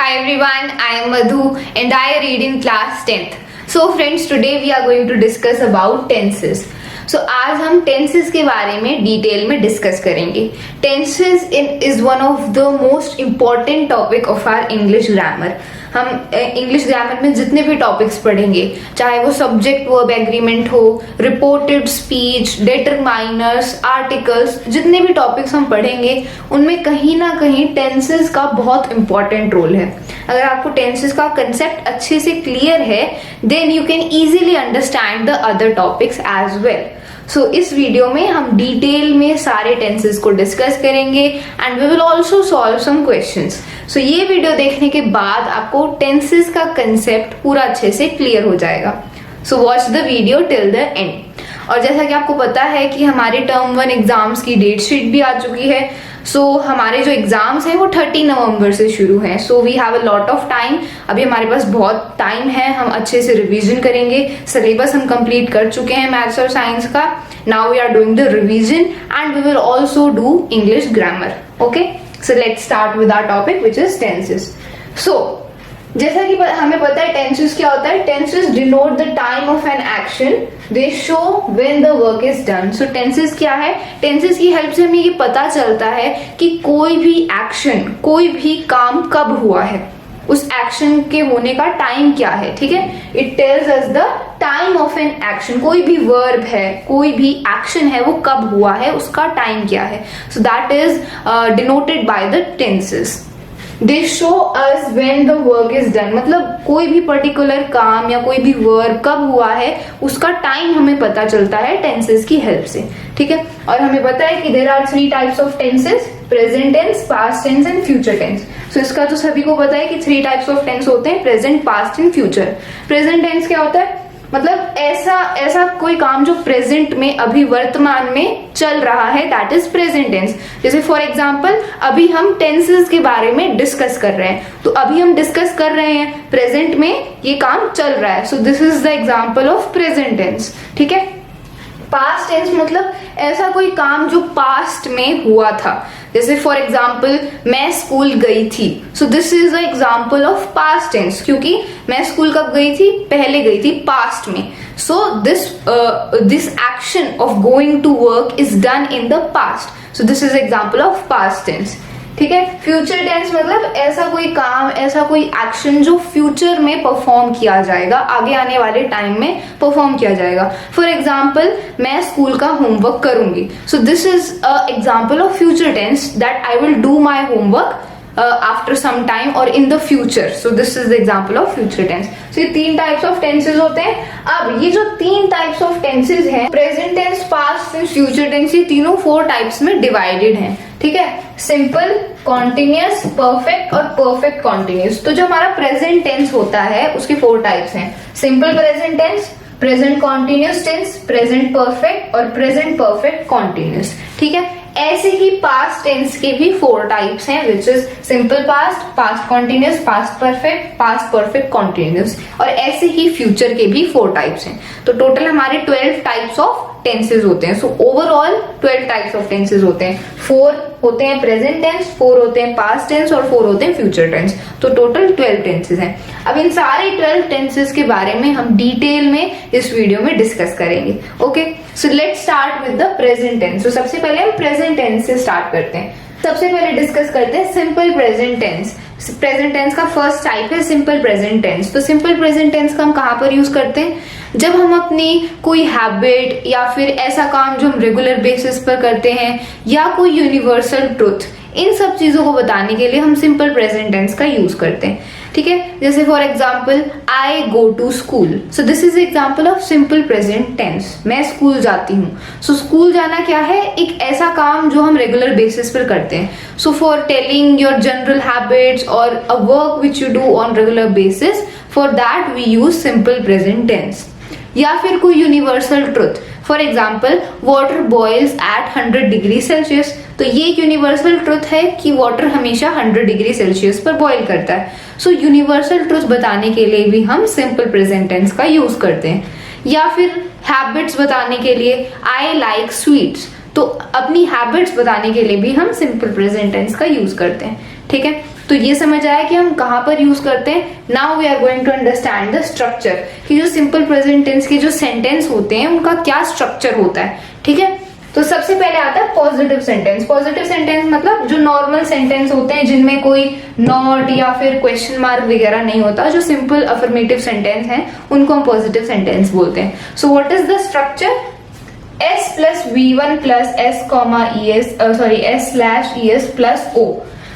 Hi everyone, I am Madhu and I read in class 10th. So friends, today we are going to discuss about tenses. So आज हम tenses के बारे में detail में discuss करेंगे. Tenses is one of the most important topic of our English grammar. हम English grammar में जितने भी टॉपिक्स पढ़ेंगे, चाहे वो सब्जेक्ट वर्ब एग्रीमेंट हो, रिपोर्टेड स्पीच, डिटरमाइनर्स, आर्टिकल्स, जितने भी टॉपिक्स हम पढ़ेंगे उनमें कहीं ना कहीं टेंसेस का बहुत इंपॉर्टेंट रोल है. अगर आपको टेंसेस का कंसेप्ट अच्छे से क्लियर है, then you can easily understand the other topics as well. So इस वीडियो में हम डिटेल में सारे टेंसेस को डिस्कस करेंगे and we will also solve some questions. So ये वीडियो देखने के बाद आपको टेंसेस का कंसेप्ट पूरा अच्छे से क्लियर हो जाएगा. So watch the video till the end. और जैसा कि आपको पता है कि हमारे टर्म 1 एग्जाम्स की डेट शीट भी आ चुकी है. सो हमारे जो एग्जाम्स हैं वो 30 नवंबर से शुरू हैं. So we have a lot of time. अभी हमारे पास बहुत टाइम है, हम अच्छे से रिवीजन करेंगे. सिलेबस हम कंप्लीट कर चुके हैं मैथ्स और साइंस का. Now we are doing the revision and we will also do English grammar. Okay, so let's start with our topic which is tenses. So जैसा कि हमें पता है टेंसेस क्या होता है. Tenses denote the time of an action, they show when the work is done. So tenses क्या है? टेंसेस की हेल्प से हमें ये पता चलता है कि कोई भी एक्शन, कोई भी काम कब हुआ है, उस एक्शन के होने का टाइम क्या है. ठीक है, it tells us the time of an action. कोई भी वर्ब है, कोई भी एक्शन है, वो कब हुआ है, उसका टाइम क्या है. So that is denoted by the tenses. They show us when the work is done. मतलब कोई भी पर्टिकुलर काम या कोई भी वर्ब कब हुआ है, उसका टाइम हमें पता चलता है टेंसेस की हेल्प से. ठीक है, और हमें पता है कि there are 3 types of tenses: present tense, past tense and future tense. So इसका तो सभी को पता है कि 3 टाइप्स ऑफ टेंस होते हैं: present, past and future. Present tense क्या होता है? मतलब ऐसा कोई काम जो प्रेजेंट में, अभी वर्तमान में चल रहा है, दैट इज प्रेजेंट टेंस. जैसे फॉर एग्जांपल अभी हम टेंसेस के बारे में डिस्कस कर रहे हैं, तो अभी हम डिस्कस कर रहे हैं, प्रेजेंट में ये काम चल रहा है. So this is the example of present tense. ठीक है. पास्ट टेंस मतलब ऐसा कोई काम जो पास्ट में हुआ था. जैसे फॉर एग्जाम्पल मैं स्कूल गई थी. So this is the example of past tense, क्योंकि मैं स्कूल कब गई थी? पहले गई थी, पास्ट में. So this action of going to work is done in the past. So this is example of past tense. ठीक है. फ्यूचर टेंस मतलब ऐसा कोई काम, ऐसा कोई एक्शन जो फ्यूचर में परफॉर्म किया जाएगा, आगे आने वाले टाइम में परफॉर्म किया जाएगा. फॉर एग्जाम्पल मैं स्कूल का होमवर्क करूंगी. So this is a example of future tense that I will do my homework after some time और in the future. So this is the example of future tense. So ये 3 types of tenses होते हैं. अब ये जो 3 types of tenses हैं, present tense, past tense, future tense, ये तीनों 4 टाइप्स में डिवाइडेड हैं. ठीक है. सिंपल, कॉन्टिन्यूअस, परफेक्ट और परफेक्ट कॉन्टिन्यूअस. तो जो हमारा प्रेजेंट टेंस होता है उसके 4 टाइप्स हैं: simple present tense, present continuous tense, present perfect और प्रेजेंट परफेक्ट कॉन्टिन्यूअस. ठीक है. ऐसे ही पास्ट टेंस के भी 4 टाइप्स हैं, which is simple past, past continuous, past perfect, past perfect continuous. और ऐसे ही फ्यूचर के भी 4 टाइप्स हैं. तो टोटल हमारे 12 टाइप्स ऑफ टेंसेज होते हैं. So overall 12 types of tenses होते हैं. 4 होते हैं प्रेजेंट टेंस, 4 होते हैं पास्ट टेंस और 4 होते हैं फ्यूचर टेंस. तो टोटल 12 टेंसेज हैं. अब इन सारे 12 टेंसेज के बारे में हम डिटेल में इस वीडियो में डिस्कस करेंगे. Okay, so let's start with the present tense. तो सबसे पहले हम प्रेजेंट टेंस से स्टार्ट करते हैं. सबसे पहले डिस्कस करते हैं simple present tense. Present tense का फर्स्ट टाइप है सिंपल प्रेजेंट टेंस. तो सिंपल प्रेजेंट टेंस का हम कहाँ पर यूज करते हैं? जब हम अपनी कोई हैबिट या फिर ऐसा काम जो हम रेगुलर बेसिस पर करते हैं, या कोई यूनिवर्सल ट्रुथ, इन सब चीजों को बताने के लिए हम सिंपल प्रेजेंट टेंस का यूज करते हैं. ठीक है. जैसे for example I go to school. So this is example of simple present tense. मैं स्कूल जाती हूँ. सो स्कूल जाना क्या है? एक ऐसा काम जो हम रेगुलर बेसिस पर करते हैं. So for telling your general habits और a work which you do on regular basis, for that we use simple present tense. या फिर कोई universal truth, for example water boils at 100 degree Celsius. तो ये एक यूनिवर्सल ट्रुथ है कि water हमेशा 100 डिग्री सेल्सियस पर बॉईल करता है. सो यूनिवर्सल ट्रुथ बताने के लिए भी हम सिंपल प्रेजेंट टेंस का यूज करते हैं. या फिर हैबिट्स बताने के लिए आई लाइक स्वीट्स. तो अपनी हैबिट्स बताने के लिए भी हम सिंपल प्रेजेंट टेंस का यूज करते हैं. ठीक है. तो ये समझ आया कि हम कहां पर यूज करते हैं. Now we are going to understand the structure कि जो सिंपल प्रेजेंट टेंस के जो सेंटेंस होते हैं उनका क्या स्ट्रक्चर होता है. ठीक है, तो सबसे पहले आता है पॉजिटिव सेंटेंस. पॉजिटिव सेंटेंस मतलब जो नॉर्मल सेंटेंस होते हैं जिनमें कोई नॉट या फिर क्वेश्चन मार्क वगैरह नहीं होता, जो सिंपल अफर्मेटिव सेंटेंस हैं उनको हम पॉजिटिव सेंटेंस बोलते हैं. सो what is the structure? S plus V1 plus S comma ES S slash ES plus O.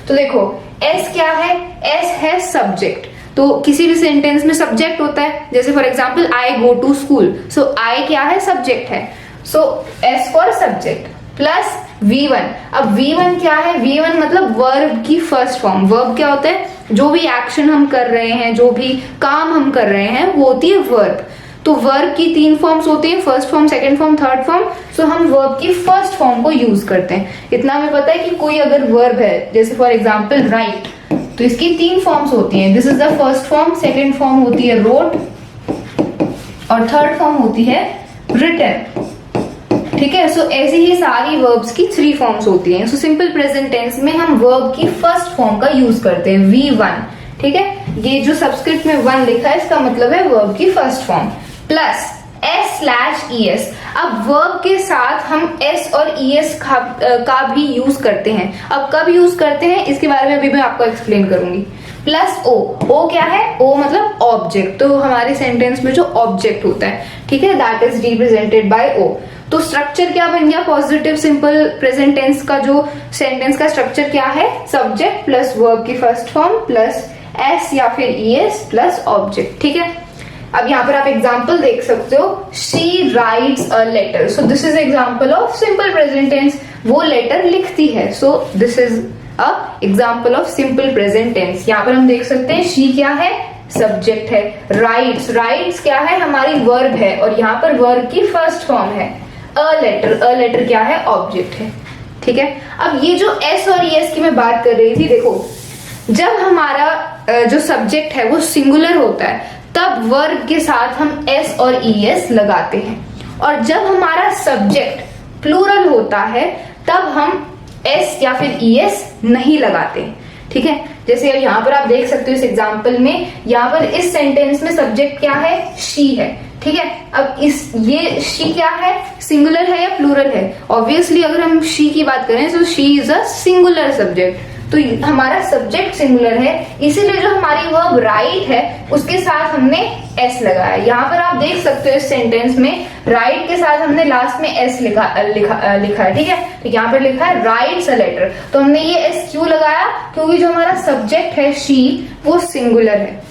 तो देखो S क्या है? S है सब्जेक्ट. तो किसी भी सेंटेंस में सब्जेक्ट होता है. जैसे for example I go to school, so I क्या है? सब्जेक्ट है. So S for subject plus V1. अब V1 क्या है? V1 मतलब वर्ब की फर्स्ट फॉर्म. वर्ब क्या होता है? जो भी एक्शन हम कर रहे हैं, जो भी काम हम कर रहे हैं, वो होती है वर्ब. तो वर्ब की 3 फॉर्म्स होती हैं, first form, second form, third form. So हम वर्ब की फर्स्ट फॉर्म को यूज करते हैं. इतना हमें पता है कि कोई अगर वर्ब है, जैसे फॉर एग्जांपल राइट, तो इसकी 3 फॉर्म्स होती हैं. This is the first form, second form होती है रोट और थर्ड फॉर्म होती है रिटन. ठीक है, सो ऐसे ही सारी वर्ब्स की 3 फॉर्म्स होती हैं. सो सिंपल प्रेजेंट टेंस में हम वर्ब की फर्स्ट फॉर्म का यूज करते हैं, V1. ठीक है, ये जो सबस्क्रिप्ट में 1 लिखा है इसका मतलब है वर्ब की first form plus S slash ES. अब वर्ब के साथ हम S और ES का भी यूज करते हैं. अब कब यूज करते हैं इसके बारे में अभी मैं आपको एक्सप्लेन करूंगी. Plus O. O क्या है? O मतलब ऑब्जेक्ट. तो हमारे सेंटेंस में जो ऑब्जेक्ट होता है, ठीक है, that is represented by O. तो स्ट्रक्चर क्या बन गया? पॉजिटिव सिंपल प्रेजेंट टेंस का जो सेंटेंस का स्ट्रक्चर क्या है? सब्जेक्ट प्लस वर्ब की फर्स्ट फॉर्म प्लस S या फिर ES प्लस ऑब्जेक्ट. ठीक है, अब यहाँ पर आप एग्जाम्पल देख सकते हो. She writes a letter. So this is example of simple present tense. वो लेटर लिखती है. So this is a example of simple present tense. यहाँ पर हम देख सकते हैं शी क्या है? सब्जेक्ट है. राइट्स, राइट्स क्या है? हमारी वर्ब है और यहाँ पर वर्ब की फर्स्ट फॉर्म है. अ लेटर क्या है? ऑब्जेक्ट है. ठीक है, अब ये जो S और ES की मैं बात कर रही थी, देखो जब हमारा जो सब्जेक्ट है वो सिंगुलर होता है तब वर्ब के साथ हम S और ES लगाते हैं, और जब हमारा सब्जेक्ट प्लूरल होता है तब हम S या फिर ES नहीं लगाते. ठीक है, जैसे अब यहाँ पर आप देख सकते हो इस एग्जाम्पल में, यहाँ पर इस सेंटेंस में सब्जेक्ट क्या है? शी है. ठीक है, अब ये शी क्या है? सिंगुलर है या प्लूरल है? ऑब्वियसली अगर हम शी की बात करें तो she is a singular subject. तो हमारा सब्जेक्ट सिंगुलर है, इसीलिए जो हमारी वर्ब राइट है उसके साथ हमने S लगाया. यहाँ पर आप देख सकते हो इस सेंटेंस में राइट के साथ हमने लास्ट में S लिखा है. ठीक है, तो यहाँ पर लिखा है राइट्स अ लेटर. तो हमने ये S क्यों लगाया? क्योंकि जो हमारा सब्जेक्ट है शी वो सिंगुलर है.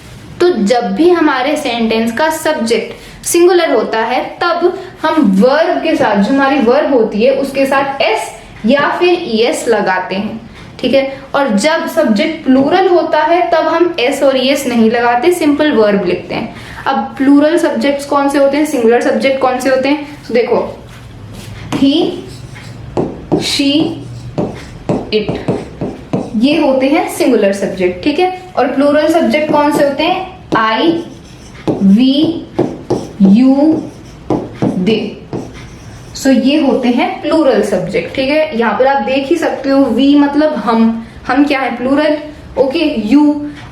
तो जब भी हमारे सेंटेंस का सब्जेक्ट सिंगुलर होता है तब हम वर्ब के साथ, जो हमारी वर्ब होती है उसके साथ S या फिर ES लगाते हैं. ठीक है, और जब सब्जेक्ट प्लूरल होता है तब हम S और ES नहीं लगाते, सिंपल वर्ब लिखते हैं. अब प्लूरल सब्जेक्ट्स कौन से होते हैं? सिंगुलर सब्जेक्ट कौन से होते हैं? तो देखो ही, शी, इट, ये होते हैं सिंगुलर सब्जेक्ट. ठीक है, और प्लूरल सब्जेक्ट कौन से होते हैं? आई, वी, यू, दे. सो ये होते हैं प्लूरल सब्जेक्ट. ठीक है, यहाँ पर आप देख ही सकते हो वी मतलब हम क्या है? प्लूरल. Okay, you.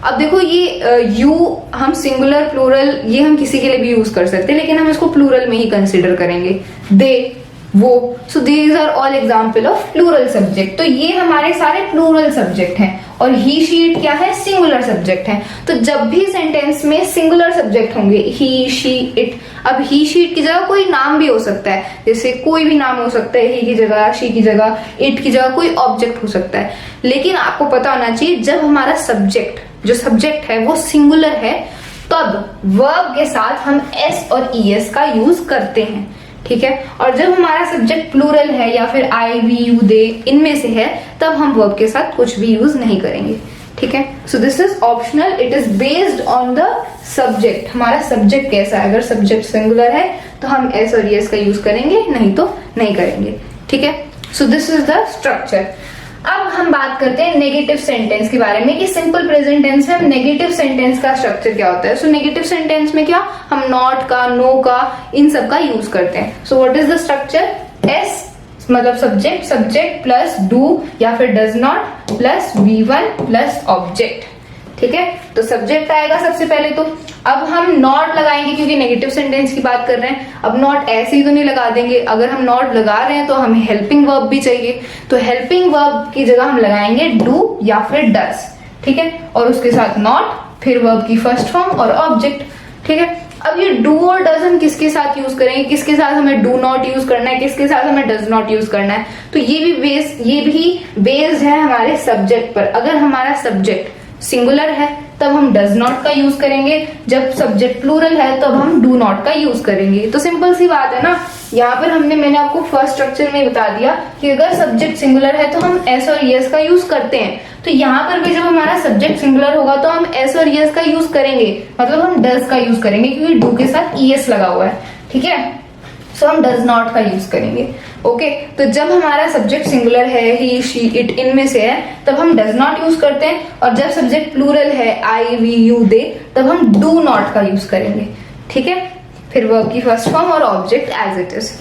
अब देखो ये यू हम सिंगुलर प्लूरल ये हम किसी के लिए भी यूज कर सकते हैं, लेकिन हम इसको प्लूरल में ही कंसिडर करेंगे. दे, वो. So these are all example of plural subject. तो ये हमारे सारे प्लूरल सब्जेक्ट हैं. और ही, शी, इट क्या है? सिंगुलर सब्जेक्ट है. तो जब भी सेंटेंस में सिंगुलर सब्जेक्ट होंगे, ही, शी, इट. अब ही, शी, इट की जगह कोई नाम भी हो सकता है, जैसे कोई भी नाम हो सकता है. ही की जगह, शी की जगह, इट की जगह कोई ऑब्जेक्ट हो सकता है. लेकिन आपको पता होना चाहिए जब हमारा सब्जेक्ट, जो सब्जेक्ट है वो सिंगुलर है तब वर्ब के साथ हम S और ES का यूज करते हैं. ठीक है, और जब हमारा सब्जेक्ट प्लूरल है या फिर आई, वी, यू, दे इनमें से है तब हम वर्ब के साथ कुछ भी यूज नहीं करेंगे. ठीक है, so this is optional. It is based on the subject. हमारा सब्जेक्ट कैसा है? अगर सब्जेक्ट सिंगुलर है तो हम S और ES का यूज करेंगे, नहीं तो नहीं करेंगे. ठीक है, so this is the structure. अब हम बात करते हैं नेगेटिव सेंटेंस के बारे में कि सिंपल प्रेजेंट टेंस में नेगेटिव सेंटेंस का स्ट्रक्चर क्या होता है. सो नेगेटिव सेंटेंस में क्या हम नॉट का, नो का, इन सब का यूज करते हैं. सो what is the structure? S मतलब सब्जेक्ट सब्जेक्ट प्लस डू या फिर does not plus V1 plus object. ठीक है, तो सब्जेक्ट आएगा सबसे पहले। तो अब हम नॉट लगाएंगे क्योंकि नेगेटिव सेंटेंस की बात कर रहे हैं। अब नॉट ऐसे ही तो नहीं लगा देंगे, अगर हम नॉट लगा रहे हैं तो हमें हेल्पिंग वर्ब भी चाहिए, तो हेल्पिंग वर्ब की जगह हम लगाएंगे डू या फिर डज। ठीक है, और उसके साथ नॉट, फिर वर्ब की फर्स्ट फॉर्म और ऑब्जेक्ट। ठीक है, अब ये डू और डज हम किसके साथ यूज करेंगे, किसके साथ हमें डू नॉट यूज करना है, किसके साथ हमें डज नॉट यूज करना है, तो ये भी बेस्ड है हमारे सब्जेक्ट पर। अगर हमारा सब्जेक्ट सिंगुलर है तब हम डज नॉट का यूज करेंगे, जब सब्जेक्ट प्लूरल है तब हम डू नॉट का यूज करेंगे। तो सिंपल सी बात है ना, यहाँ पर मैंने आपको फर्स्ट स्ट्रक्चर में बता दिया कि अगर सब्जेक्ट सिंगुलर है तो हम एस और यस का यूज करते हैं, तो यहाँ पर भी जब हमारा सब्जेक्ट सिंगुलर होगा तो हम एस और यस का यूज करेंगे, मतलब हम डज का यूज करेंगे क्योंकि डू के साथ ईएस लगा हुआ है। ठीक है, सो हम डज नॉट का यूज करेंगे। ओके, तो जब हमारा सब्जेक्ट सिंगुलर है, ही शी इट इनमें से है, तब हम डज नॉट यूज करते हैं, और जब सब्जेक्ट प्लूरल है आई वी यू दे, तब हम डू नॉट का यूज करेंगे। ठीक है, फिर वर्ब की फर्स्ट फॉर्म और ऑब्जेक्ट एज इट इज।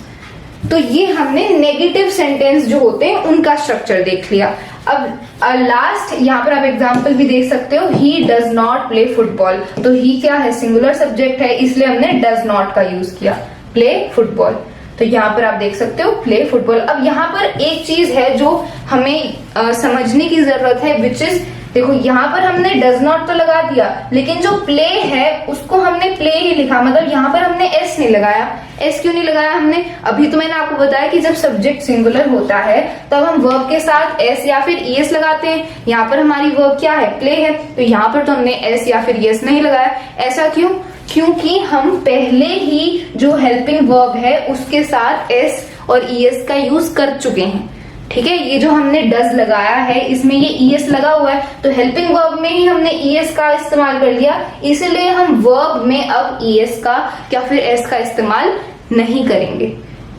तो ये हमने नेगेटिव सेंटेंस जो होते हैं उनका स्ट्रक्चर देख लिया। अब लास्ट यहाँ पर आप एग्जाम्पल भी देख सकते हो, he does not play football. तो ही क्या है, सिंगुलर सब्जेक्ट है, इसलिए हमने डज नॉट का यूज किया, प्ले फुटबॉल। तो यहाँ पर आप देख सकते हो प्ले फुटबॉल। अब यहाँ पर एक चीज है जो हमें समझने की जरूरत है, विच इज, देखो यहाँ पर हमने डज नॉट तो लगा दिया, लेकिन जो प्ले है उसको हमने प्ले ही लिखा, मतलब यहाँ पर हमने एस नहीं लगाया। एस क्यों नहीं लगाया हमने, अभी तो मैंने आपको बताया कि जब सब्जेक्ट सिंगुलर होता है तब हम वर्ब के साथ एस या फिर ईएस लगाते हैं। यहाँ पर हमारी वर्ब क्या है, प्ले है, तो यहाँ पर तो हमने एस या फिर ईएस नहीं लगाया। ऐसा क्यों, क्योंकि हम पहले ही जो हेल्पिंग वर्ब है उसके साथ एस और ईएस का यूज कर चुके हैं। ठीक है, ये जो हमने डज लगाया है इसमें ये ईएस लगा हुआ है, तो हेल्पिंग वर्ब में ही हमने ईएस का इस्तेमाल कर लिया, इसलिए हम वर्ब में अब ईएस का या फिर एस का इस्तेमाल नहीं करेंगे।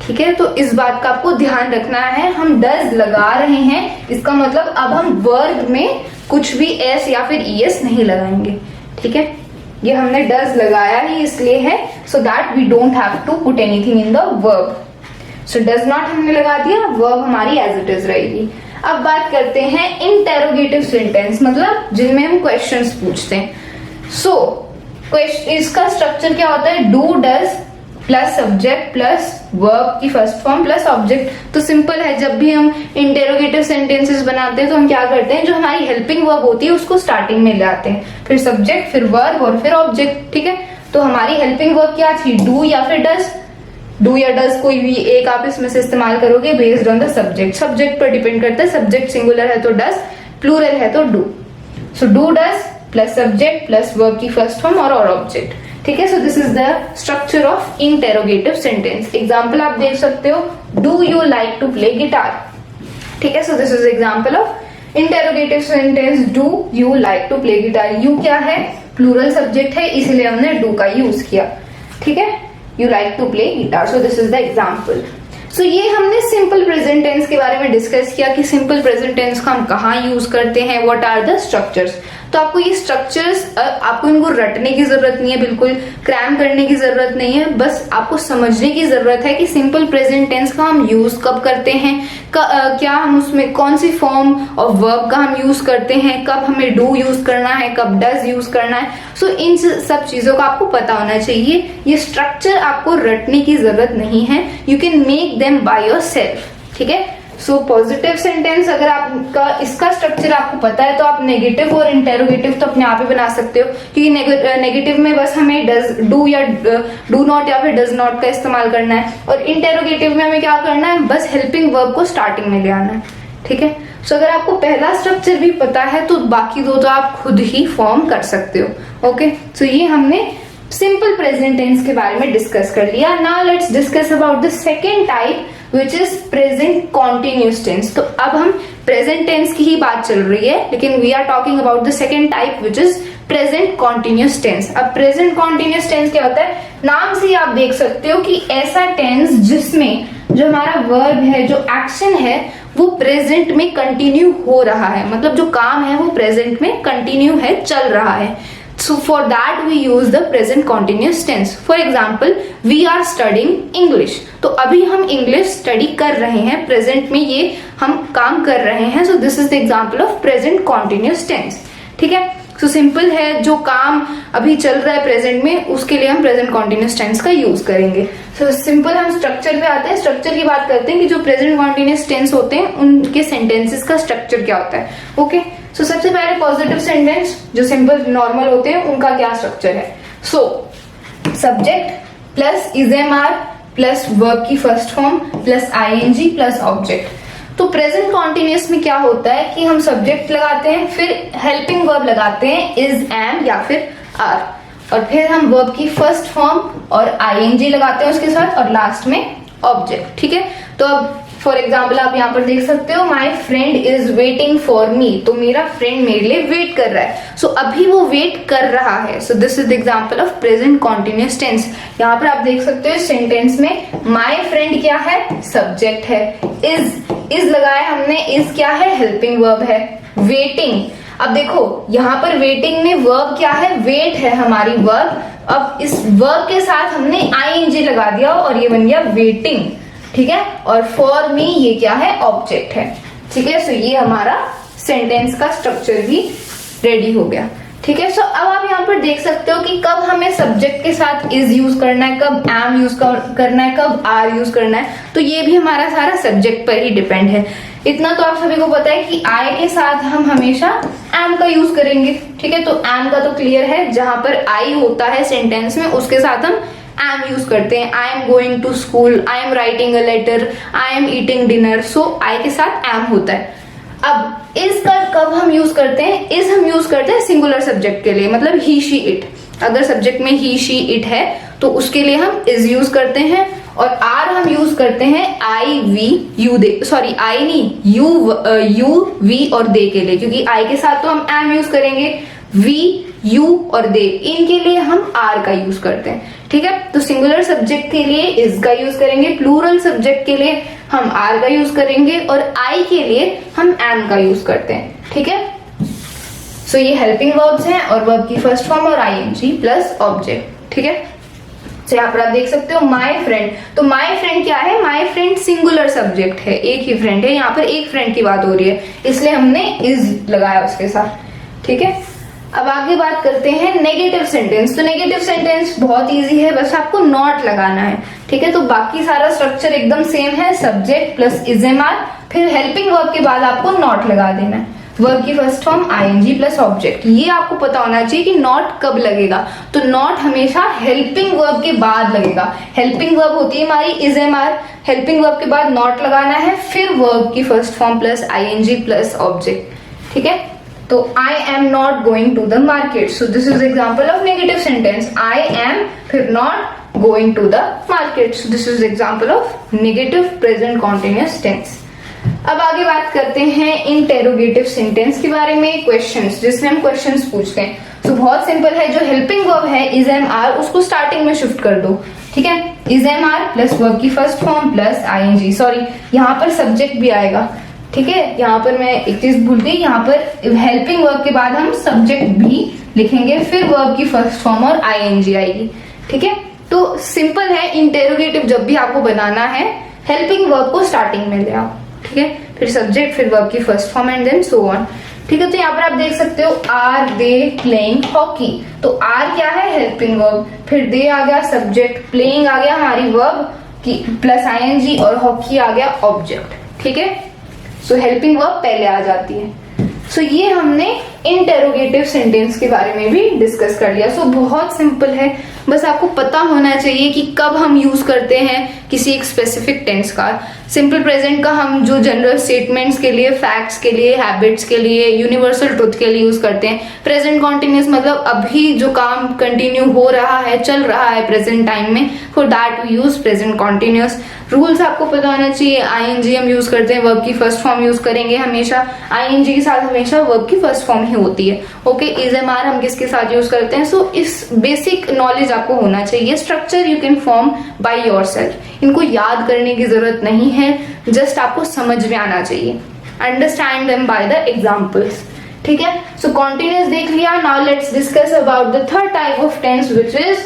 ठीक है, तो इस बात का आपको ध्यान रखना है, हम डज लगा रहे हैं, इसका मतलब अब हम वर्ब में कुछ भी एस या फिर ईएस नहीं लगाएंगे। ठीक है, ये हमने डज लगाया ही इसलिए है, so that we don't have to put anything in the verb. So does not हमने लगा दिया, वर्ब हमारी एज इट इज रहेगी। अब बात करते हैं इंटेरोगेटिव सेंटेंस, मतलब जिनमें हम क्वेश्चंस पूछते हैं। सो इसका स्ट्रक्चर क्या होता है, do does plus subject plus verb की फर्स्ट फॉर्म प्लस ऑब्जेक्ट। तो सिंपल है, जब भी हम इंटेरोगेटिव सेंटेंसेस बनाते हैं तो हम क्या करते हैं, जो हमारी हेल्पिंग वर्ब होती है उसको स्टार्टिंग में ले आते हैं, फिर सब्जेक्ट, फिर वर्ब और फिर ऑब्जेक्ट। ठीक है, तो हमारी हेल्पिंग वर्ब क्या थी, डू या फिर डज। डू या डज कोई भी एक आप इसमें से इस्तेमाल करोगे based on the subject, subject पर डिपेंड करता है, सब्जेक्ट सिंगुलर है तो डज, प्लूरल है तो do. So do does plus subject plus verb की फर्स्ट फॉर्म और ऑब्जेक्ट। ठीक है, so this is the structure of interrogative sentence. Example आप देख सकते हो, do you like to play guitar. ठीक है, so this is example of interrogative sentence, do you like to play guitar. You क्या है, प्लूरल सब्जेक्ट है, इसलिए हमने डू का यूज किया। ठीक है, you like to play guitar, so this is the example. So ये हमने सिंपल प्रेजेंट टेंस के बारे में डिस्कस किया कि सिंपल प्रेजेंट टेंस को हम कहाँ यूज करते हैं, व्हाट आर द स्ट्रक्चर्स। तो आपको ये स्ट्रक्चर्स, आपको इनको रटने की जरूरत नहीं है, बिल्कुल क्रैम करने की जरूरत नहीं है, बस आपको समझने की जरूरत है कि सिंपल प्रेजेंट टेंस का हम यूज कब करते हैं, क्या हम उसमें कौन सी फॉर्म ऑफ वर्ब का हम यूज करते हैं, कब हमें डू यूज करना है, कब डज यूज करना है। सो इन सब चीजों का आपको पता होना चाहिए। ये स्ट्रक्चर आपको रटने की जरूरत नहीं है, you can make them by yourself. ठीक है, सो पॉजिटिव सेंटेंस अगर आपका इसका स्ट्रक्चर आपको पता है तो आप नेगेटिव और इंटेरोगेटिव तो अपने आप ही बना सकते हो, क्योंकि नेगेटिव में बस हमें डज, डू या डू नॉट या फिर डज नॉट का इस्तेमाल करना है, और इंटेरोगेटिव में हमें क्या करना है, बस हेल्पिंग वर्ब को स्टार्टिंग में ले आना है। ठीक है, सो अगर आपको पहला स्ट्रक्चर भी पता है तो बाकी दो तो आप खुद ही फॉर्म कर सकते हो। ओके, सो ये हमने सिंपल प्रेजेंट टेंस के बारे में डिस्कस कर लिया। Now let's discuss about the second type which is present continuous tense. तो अब हम प्रेजेंट टेंस की ही बात चल रही है, लेकिन we are talking about the second type which is present continuous tense. अब प्रेजेंट कॉन्टिन्यूस टेंस क्या होता है, नाम से आप देख सकते हो कि ऐसा टेंस जिसमें जो हमारा वर्ब है, जो एक्शन है, वो प्रेजेंट में कंटिन्यू हो रहा है, मतलब जो काम है वो प्रेजेंट में कंटिन्यू है, चल रहा है। So for that we use the present continuous tense. For example, we are studying English. तो अभी हम English study कर रहे हैं, present में ये हम काम कर रहे हैं. So this is the example of present continuous tense. ठीक है. So simple है, जो काम अभी चल रहा है प्रेजेंट में उसके लिए हम प्रेजेंट कॉन्टिन्यूस टेंस का यूज करेंगे. So सिंपल हम स्ट्रक्चर पे आते हैं. स्ट्रक्चर की बात करते हैं कि जो प्रेजेंट कॉन्टिन्यूस टेंस होते हैं उनके सेंटेंसेस का स्ट्रक्चर क्या होता है. ओके. सो सबसे पहले पॉजिटिव सेंटेंस जो सिंपल नॉर्मल होते हैं उनका क्या स्ट्रक्चर है. So subject plus is am are plus verb की first form plus ING plus object. तो प्रेजेंट कॉन्टिन्यूस में क्या होता है कि हम सब्जेक्ट लगाते हैं, फिर हेल्पिंग वर्ब लगाते हैं इज, एम या फिर आर, और फिर हम वर्ब की फर्स्ट फॉर्म और आईएनजी लगाते हैं उसके साथ, और लास्ट में ऑब्जेक्ट. ठीक है. तो अब फॉर एग्जाम्पल आप यहाँ पर देख सकते हो, my friend is waiting for me. तो मेरा फ्रेंड मेरे लिए वेट कर रहा है. सो अभी वो वेट कर रहा है. So this is the example of present continuous tense. यहाँ पर आप देख सकते हो सेंटेंस में माई फ्रेंड क्या है, सब्जेक्ट है. इज लगाया हमने, इज क्या है, हेल्पिंग वर्ब है. वेटिंग, अब देखो यहाँ पर वेटिंग में वर्ब क्या है, वेट है हमारी वर्ब. अब इस वर्ब के साथ हमने आईएनजी लगा दिया और ये बन गया वेटिंग. ठीक है. और फॉर मी ये क्या है, ऑब्जेक्ट है. ठीक है. सो ये हमारा सेंटेंस का स्ट्रक्चर भी रेडी हो गया. ठीक है. सो अब आप यहाँ पर देख सकते हो कि कब हमें सब्जेक्ट के साथ इज यूज करना है, कब एम यूज करना है, कब आर यूज करना है. तो ये भी हमारा सारा सब्जेक्ट पर ही डिपेंड है. इतना तो आप सभी को पता है कि आई के साथ हम हमेशा एम का यूज करेंगे. ठीक है. तो एम का तो क्लियर है, जहां पर आई होता है सेंटेंस में उसके साथ हम एम यूज करते हैं. I am going to school, I am writing a letter, I am eating dinner. So I के साथ एम होता है. अब इज का कब हम यूज करते हैं, इज हम यूज करते हैं सिंगुलर सब्जेक्ट के लिए, मतलब ही शी इट. अगर सब्जेक्ट में ही शी इट है तो उसके लिए हम इज यूज करते हैं. और आर हम यूज करते हैं I we you they, sorry I नहीं, यू वी और दे के लिए, क्योंकि आई के साथ तो हम एम यूज करेंगे. वी, यू और दे, इनके लिए हम आर का यूज करते हैं. ठीक है. तो सिंगुलर सब्जेक्ट के लिए इज का यूज करेंगे, प्लूरल सब्जेक्ट के लिए हम आर का यूज करेंगे, और आई के लिए हम एम का यूज करते हैं. ठीक है. सो ये हेल्पिंग वर्ब्स हैं और वर्ब की फर्स्ट फॉर्म और आईएनजी प्लस ऑब्जेक्ट. ठीक है. तो यहाँ पर आप देख सकते हो माई फ्रेंड. तो माई फ्रेंड क्या है, माई फ्रेंड सिंगुलर सब्जेक्ट है, एक ही फ्रेंड है. यहाँ पर एक फ्रेंड की बात हो रही है इसलिए हमने इज लगाया उसके साथ. ठीक है. अब आगे बात करते हैं नेगेटिव सेंटेंस. तो नेगेटिव सेंटेंस बहुत इजी है, बस आपको नॉट लगाना है. ठीक है. तो बाकी सारा स्ट्रक्चर एकदम सेम है, सब्जेक्ट प्लस इजेमआर, फिर हेल्पिंग वर्ब के बाद आपको नॉट लगा देना है. वर्ब की first form ING plus object. ये आपको पता होना चाहिए कि नॉट कब लगेगा. तो नॉट हमेशा हेल्पिंग वर्ब के बाद लगेगा. हेल्पिंग वर्ब होती है हमारी इजेमआर, हेल्पिंग वर्ब के बाद नॉट लगाना है, फिर वर्ब की first form plus ING plus object. ठीक है. तो I am not going to the market. So this is example of negative sentence. I am फिर not going to the market. So this is example of negative present continuous tense. अब आगे बात करते हैं interrogative sentence के बारे में, questions, जिसमें हम क्वेश्चंस पूछते हैं. तो बहुत सिंपल है, जो हेल्पिंग वर्ब है इज एम आर उसको स्टार्टिंग में शिफ्ट कर दो. ठीक है. Is am are plus verb की first form plus ING, sorry यहाँ पर सब्जेक्ट भी आएगा. ठीक है. यहाँ पर मैं एक चीज भूल गई, यहाँ पर हेल्पिंग वर्ब के बाद हम सब्जेक्ट भी लिखेंगे, फिर वर्ब की फर्स्ट फॉर्म और आईएनजी आएगी. ठीक है. तो सिंपल है, इंटेरोगेटिव जब भी आपको बनाना है हेल्पिंग वर्ब को स्टार्टिंग में ले आओ. ठीक है. फिर सब्जेक्ट, फिर वर्ब की first form and then so on. ठीक है. तो यहाँ पर आप देख सकते हो आर दे प्लेइंग हॉकी. तो आर क्या है, हेल्पिंग वर्ब, फिर दे आ गया सब्जेक्ट, प्लेइंग आ गया हमारी वर्ब की प्लस आईएनजी, और हॉकी आ गया ऑब्जेक्ट. ठीक है. सो हेल्पिंग वर्ब पहले आ जाती है. सो ये हमने इंटेरोगेटिव सेंटेंस के बारे में भी डिस्कस कर लिया. सो बहुत सिंपल है, बस आपको पता होना चाहिए कि कब हम यूज करते हैं किसी एक स्पेसिफिक टेंस का. सिंपल प्रेजेंट का हम जो जनरल स्टेटमेंट्स के लिए, फैक्ट्स के लिए, हैबिट्स के लिए, यूनिवर्सल ट्रुथ के लिए यूज करते हैं. प्रेजेंट कॉन्टिन्यूस मतलब अभी जो काम कंटिन्यू हो रहा है, चल रहा है प्रेजेंट टाइम में, for that we use present continuous. Rules आपको पता होना चाहिए. आईएनजी हम यूज करते हैं, वर्ब की फर्स्ट फॉर्म यूज करेंगे हमेशा. आईएनजी के साथ हमेशा वर्ब की फर्स्ट फॉर्म ही होती है. ओके. इज एम आर हम किसके साथ यूज करते हैं. सो इस बेसिक नॉलेज आपको होना चाहिए. Structure you can form by yourself. इनको याद करने की जरूरत नहीं है, जस्ट आपको समझ में आना चाहिए. Understand them by the examples. ठीक है। सो कॉन्टिन्यूस देख लिया, now let's discuss about the third type of tense which is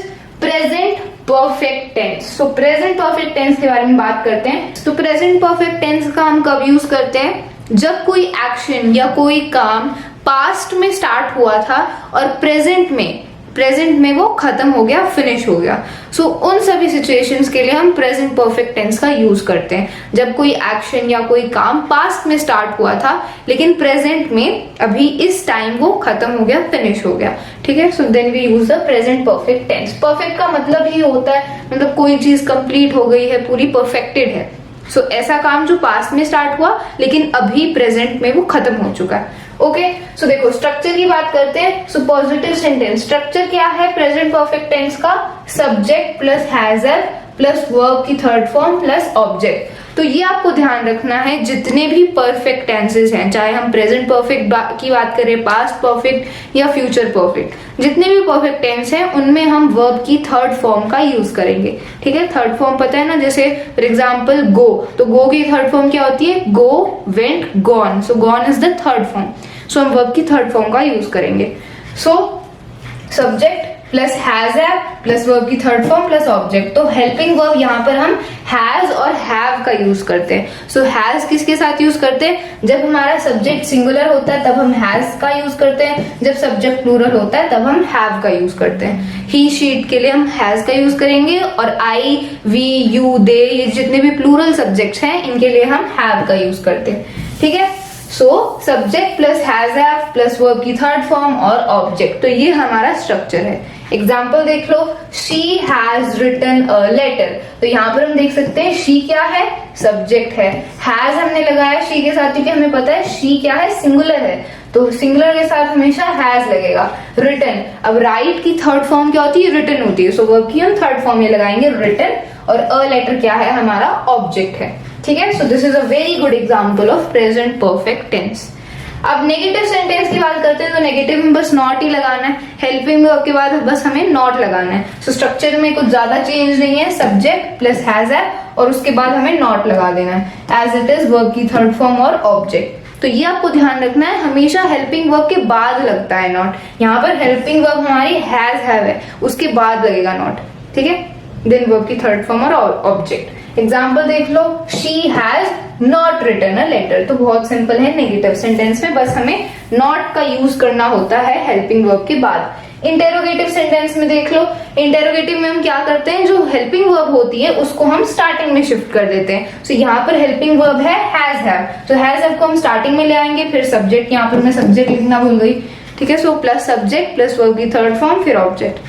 present perfect tense. So present perfect tense के बारे में बात करते हैं। तो प्रेजेंट परफेक्ट टेंस का हम कब यूज करते हैं, जब कोई एक्शन या कोई काम पास्ट में स्टार्ट हुआ था और प्रेजेंट में वो खत्म हो गया, फिनिश हो गया। सो उन सभी सिचुएशंस के लिए हम प्रेजेंट परफेक्ट टेंस का यूज करते हैं, जब कोई एक्शन या कोई काम पास्ट में स्टार्ट हुआ था लेकिन प्रेजेंट में अभी इस टाइम वो खत्म हो गया, फिनिश हो गया, ठीक है। So then we use the present perfect tense. Perfect का मतलब ये होता है मतलब कोई चीज कंप्लीट हो गई है, पूरी परफेक्टेड है। सो ऐसा काम जो पास्ट में स्टार्ट हुआ लेकिन अभी प्रेजेंट में वो खत्म हो चुका है। ओके, सो देखो स्ट्रक्चर की बात करते हैं। सो पॉजिटिव सेंटेंस स्ट्रक्चर क्या है प्रेजेंट परफेक्ट टेंस का, सब्जेक्ट प्लस हैजर प्लस वर्ब की थर्ड फॉर्म प्लस ऑब्जेक्ट। तो ये आपको ध्यान रखना है, जितने भी परफेक्ट टेंसेस हैं, चाहे हम प्रेजेंट परफेक्ट की बात करें, पास्ट परफेक्ट या फ्यूचर परफेक्ट, जितने भी परफेक्ट टेंस हैं उनमें हम वर्ब की थर्ड फॉर्म का यूज करेंगे, ठीक है। थर्ड फॉर्म पता है ना, जैसे फॉर एग्जाम्पल गो, तो गो की थर्ड फॉर्म क्या होती है, go, went, gone. So gone is the third form. So हम वर्ब की थर्ड फॉर्म का यूज करेंगे। So subject plus has have plus verb की थर्ड फॉर्म प्लस ऑब्जेक्ट। तो हेल्पिंग वर्ब यहाँ पर हम हैज और हैव का यूज करते हैं। सो हैज किसके साथ यूज करते हैं, जब हमारा सब्जेक्ट सिंगुलर होता है तब हम हैज का यूज करते हैं, जब सब्जेक्ट प्लूरल होता है तब हम हैव का यूज करते हैं। ही शीट के लिए हम हैज का यूज करेंगे और आई, वी, यू, दे, ये जितने भी प्लूरल सब्जेक्ट्स हैं इनके लिए हम हैव का यूज करते हैं, ठीक है। So subject plus has have plus verb की थर्ड फॉर्म और ऑब्जेक्ट, तो ये हमारा स्ट्रक्चर है। एग्जाम्पल देख लो, she has written a letter. तो यहाँ पर हम देख सकते हैं शी क्या है, सब्जेक्ट है, हैज हमने लगाया शी के साथ क्योंकि हमें पता है शी क्या है, सिंगुलर है, तो सिंगुलर के साथ हमेशा हैज लगेगा। रिटन, अब राइट की थर्ड फॉर्म क्या होती है, रिटन होती है। सो वर्ब की हम थर्ड फॉर्म में लगाएंगे रिटन, और अ लेटर क्या है, हमारा ऑब्जेक्ट है, ठीक है। So this is a very good example of present perfect tense. अब नेगेटिव सेंटेंस की बात करते हैं, तो नेगेटिव में बस नॉट ही लगाना है, हेल्पिंग वर्ब के बाद बस हमें नॉट लगाना है। सो स्ट्रक्चर में कुछ ज्यादा चेंज नहीं है, सब्जेक्ट प्लस हैज है और उसके बाद हमें नॉट लगा देना है एज इट इज वर्ब की थर्ड फॉर्म और ऑब्जेक्ट। तो ये आपको ध्यान रखना है, हमेशा हेल्पिंग वर्ब के बाद लगता है नॉट। यहाँ पर हेल्पिंग वर्ब हमारी हैज हैव है, उसके बाद लगेगा नॉट, ठीक है, देन वर्ब की थर्ड फॉर्म और ऑब्जेक्ट। एग्जाम्पल देख लो, she has not written a letter. तो बहुत सिंपल है, नेगेटिव सेंटेंस में बस हमें नॉट का यूज करना होता है हेल्पिंग वर्ब के बाद। इंटेरोगेटिव सेंटेंस में देख लो, इंटेरोगेटिव में हम क्या करते हैं, जो हेल्पिंग वर्ब होती है उसको हम स्टार्टिंग में शिफ्ट कर देते हैं। सो यहाँ पर हेल्पिंग वर्ब है हैज हैव, तो हैज हैव को हम स्टार्टिंग में ले आएंगे, फिर सब्जेक्ट, यहाँ पर मैं सब्जेक्ट लिखना भूल गई, ठीक है। So plus subject plus verb की थर्ड फॉर्म फिर ऑब्जेक्ट,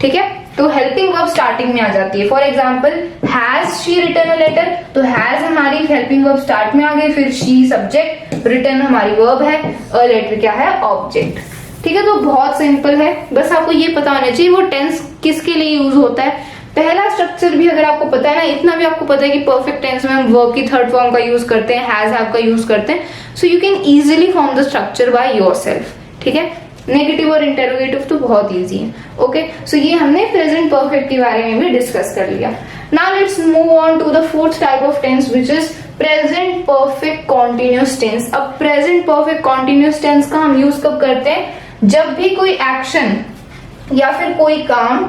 ठीक है। तो हेल्पिंग वर्ब स्टार्टिंग में आ जाती है। For example has she written a letter, तो हैज हमारी हेल्पिंग वर्ब स्टार्ट में आ गई, फिर शी सब्जेक्ट, रिटन हमारी वर्ब है, अ लेटर क्या है, ऑब्जेक्ट, ठीक है। तो बहुत सिंपल है, बस आपको ये पता होना चाहिए वो टेंस किसके लिए यूज होता है। पहला स्ट्रक्चर भी अगर आपको पता है ना, इतना भी आपको पता है कि परफेक्ट टेंस में हम वर्ब की थर्ड फॉर्म का यूज करते हैं, हैज हैव का यूज करते हैं, so you can easily form the structure bye yourself, ठीक है। नेगेटिव और इंटेरोगेटिव तो बहुत इजी है, ओके। सो ये हमने प्रेजेंट परफेक्ट के बारे में भी डिस्कस कर लिया। Now let's move on to the fourth type of tense which is present perfect continuous tense. अब प्रेजेंट परफेक्ट कॉन्टिन्यूस टेंस का हम यूज कब करते हैं, जब भी कोई एक्शन या फिर कोई काम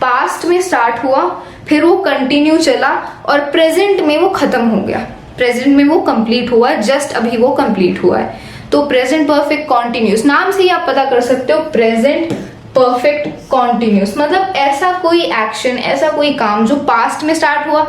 पास्ट में स्टार्ट हुआ, फिर वो कंटिन्यू चला और प्रेजेंट में वो खत्म हो गया, प्रेजेंट में वो कंप्लीट हुआ, जस्ट अभी वो कंप्लीट हुआ है। तो प्रेजेंट परफेक्ट कॉन्टिन्यूस, नाम से ही आप पता कर सकते हो प्रेजेंट परफेक्ट कॉन्टिन्यूस मतलब ऐसा कोई एक्शन, ऐसा कोई काम जो पास्ट में स्टार्ट हुआ,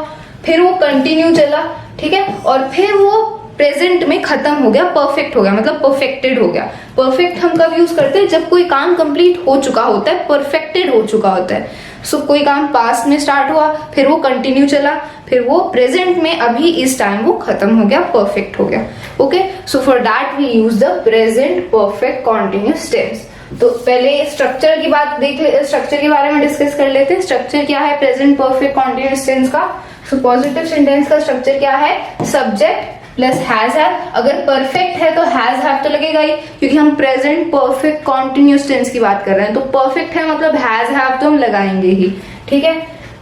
फिर वो कंटिन्यू चला, ठीक है, और फिर वो प्रेजेंट में खत्म हो गया, परफेक्ट हो गया, मतलब परफेक्टेड हो गया। परफेक्ट हम कब यूज करते हैं, जब कोई काम कंप्लीट हो चुका होता है, परफेक्टेड हो चुका होता है। सो कोई काम पास्ट में स्टार्ट हुआ, फिर वो कंटिन्यू चला, फिर वो प्रेजेंट में अभी इस टाइम वो खत्म हो गया, परफेक्ट हो गया, okay. So for that we use the present perfect continuous tense. तो पहले स्ट्रक्चर की बात देख ले, स्ट्रक्चर के बारे में डिस्कस कर लेते हैं। स्ट्रक्चर क्या है प्रेजेंट परफेक्ट कॉन्टिन्यूस टेंस का। सो पॉजिटिव सेंटेंस का स्ट्रक्चर क्या है, सब्जेक्ट प्लस हैज हैव। अगर परफेक्ट है तो हैज हैव तो लगेगा ही, क्योंकि हम प्रेजेंट परफेक्ट कॉन्टिन्यूस टेंस की बात कर रहे हैं, तो परफेक्ट है मतलब हैज हैव तो हम लगाएंगे ही, ठीक है।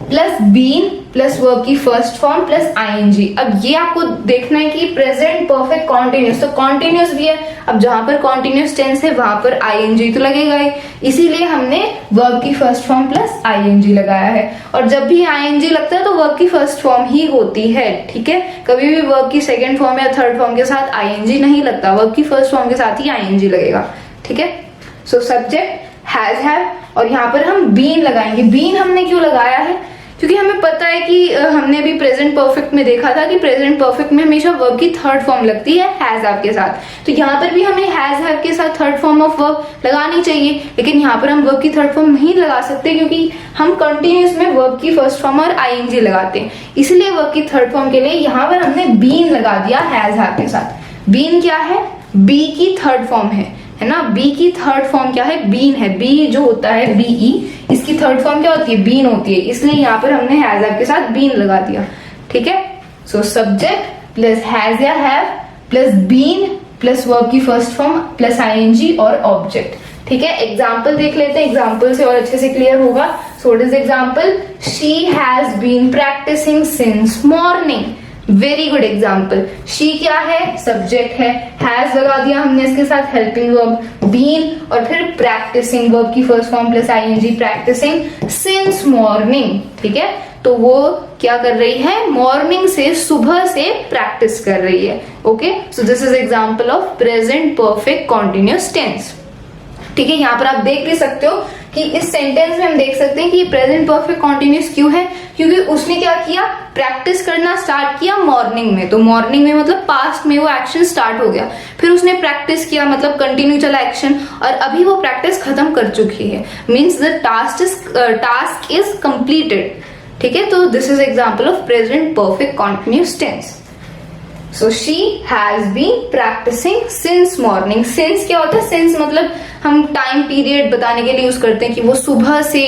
प्लस बीन प्लस वर्ब की फर्स्ट फॉर्म प्लस आईएनजी। अब ये आपको देखना है कि प्रेजेंट परफेक्ट कॉन्टिन्यूस, तो कॉन्टिन्यूस भी है, अब जहां पर कॉन्टिन्यूस टेंस है वहां पर आईएनजी तो लगेगा ही, इसीलिए हमने वर्ब की फर्स्ट फॉर्म प्लस आईएनजी लगाया है। और जब भी आईएनजी लगता है तो वर्ब की फर्स्ट फॉर्म ही होती है, ठीक है, कभी भी वर्ब की सेकेंड फॉर्म या थर्ड फॉर्म के साथ आईएनजी नहीं लगता, वर्ब की फर्स्ट फॉर्म के साथ ही आईएनजी लगेगा, ठीक है। सो सब्जेक्ट हैज हैव, और यहाँ पर हम बीन लगाएंगे। बीन हमने क्यों लगाया है, क्योंकि हमें पता है कि हमने अभी प्रेजेंट परफेक्ट में देखा था कि प्रेजेंट परफेक्ट में हमेशा वर्ब की थर्ड फॉर्म लगती है हैज हैव के साथ, तो यहाँ पर भी हमें हैज हैव के साथ थर्ड फॉर्म ऑफ वर्ब लगानी चाहिए, लेकिन यहाँ पर हम वर्ब की थर्ड फॉर्म नहीं लगा सकते क्योंकि हम कंटिन्यूस में वर्ब की फर्स्ट फॉर्म और आईएनजी लगाते हैं, इसलिए वर्ब की थर्ड फॉर्म के लिए यहाँ पर हमने बीन लगा दिया हैज हैव के साथ। बीन क्या है, बी की थर्ड फॉर्म है ना, बी की थर्ड फॉर्म क्या है, बीन है, बी जो होता है बीई, इसकी थर्ड फॉर्म क्या होती है, बीन होती है, इसलिए यहाँ पर हमने हैज हैव के साथ बीन लगा दिया, ठीक है। सो सब्जेक्ट प्लस हैज या have plus been plus verb की फर्स्ट फॉर्म प्लस आईएनजी और ऑब्जेक्ट, ठीक है। एग्जाम्पल देख लेते हैं, एग्जाम्पल से और अच्छे से क्लियर होगा। So what is example, she has been practising since morning, very good example. She क्या है, सब्जेक्ट है, हैज लगा दिया हमने इसके साथ हेल्पिंग वर्ब, बीन और फिर प्रैक्टिसिंग वर्ब की first form plus ING, practising since morning, ठीक है। तो वो क्या कर रही है, मॉर्निंग से, सुबह से प्रैक्टिस कर रही है, okay. So this is example of present perfect continuous tense, ठीक है। यहाँ पर आप देख भी सकते हो कि इस सेंटेंस में हम देख सकते हैं कि प्रेजेंट परफेक्ट कॉन्टिन्यूअस क्यों है, क्योंकि उसने क्या किया, प्रैक्टिस करना स्टार्ट किया मॉर्निंग में, तो मॉर्निंग में मतलब पास्ट में वो एक्शन स्टार्ट हो गया, फिर उसने प्रैक्टिस किया मतलब कंटिन्यू चला एक्शन, और अभी वो प्रैक्टिस खत्म कर चुकी है, means the task is completed, ठीक है। तो this is example of present perfect continuous tense. So she has been practising since morning. Since क्या होता है, सिंस मतलब हम टाइम पीरियड बताने के लिए यूज करते हैं कि वो सुबह से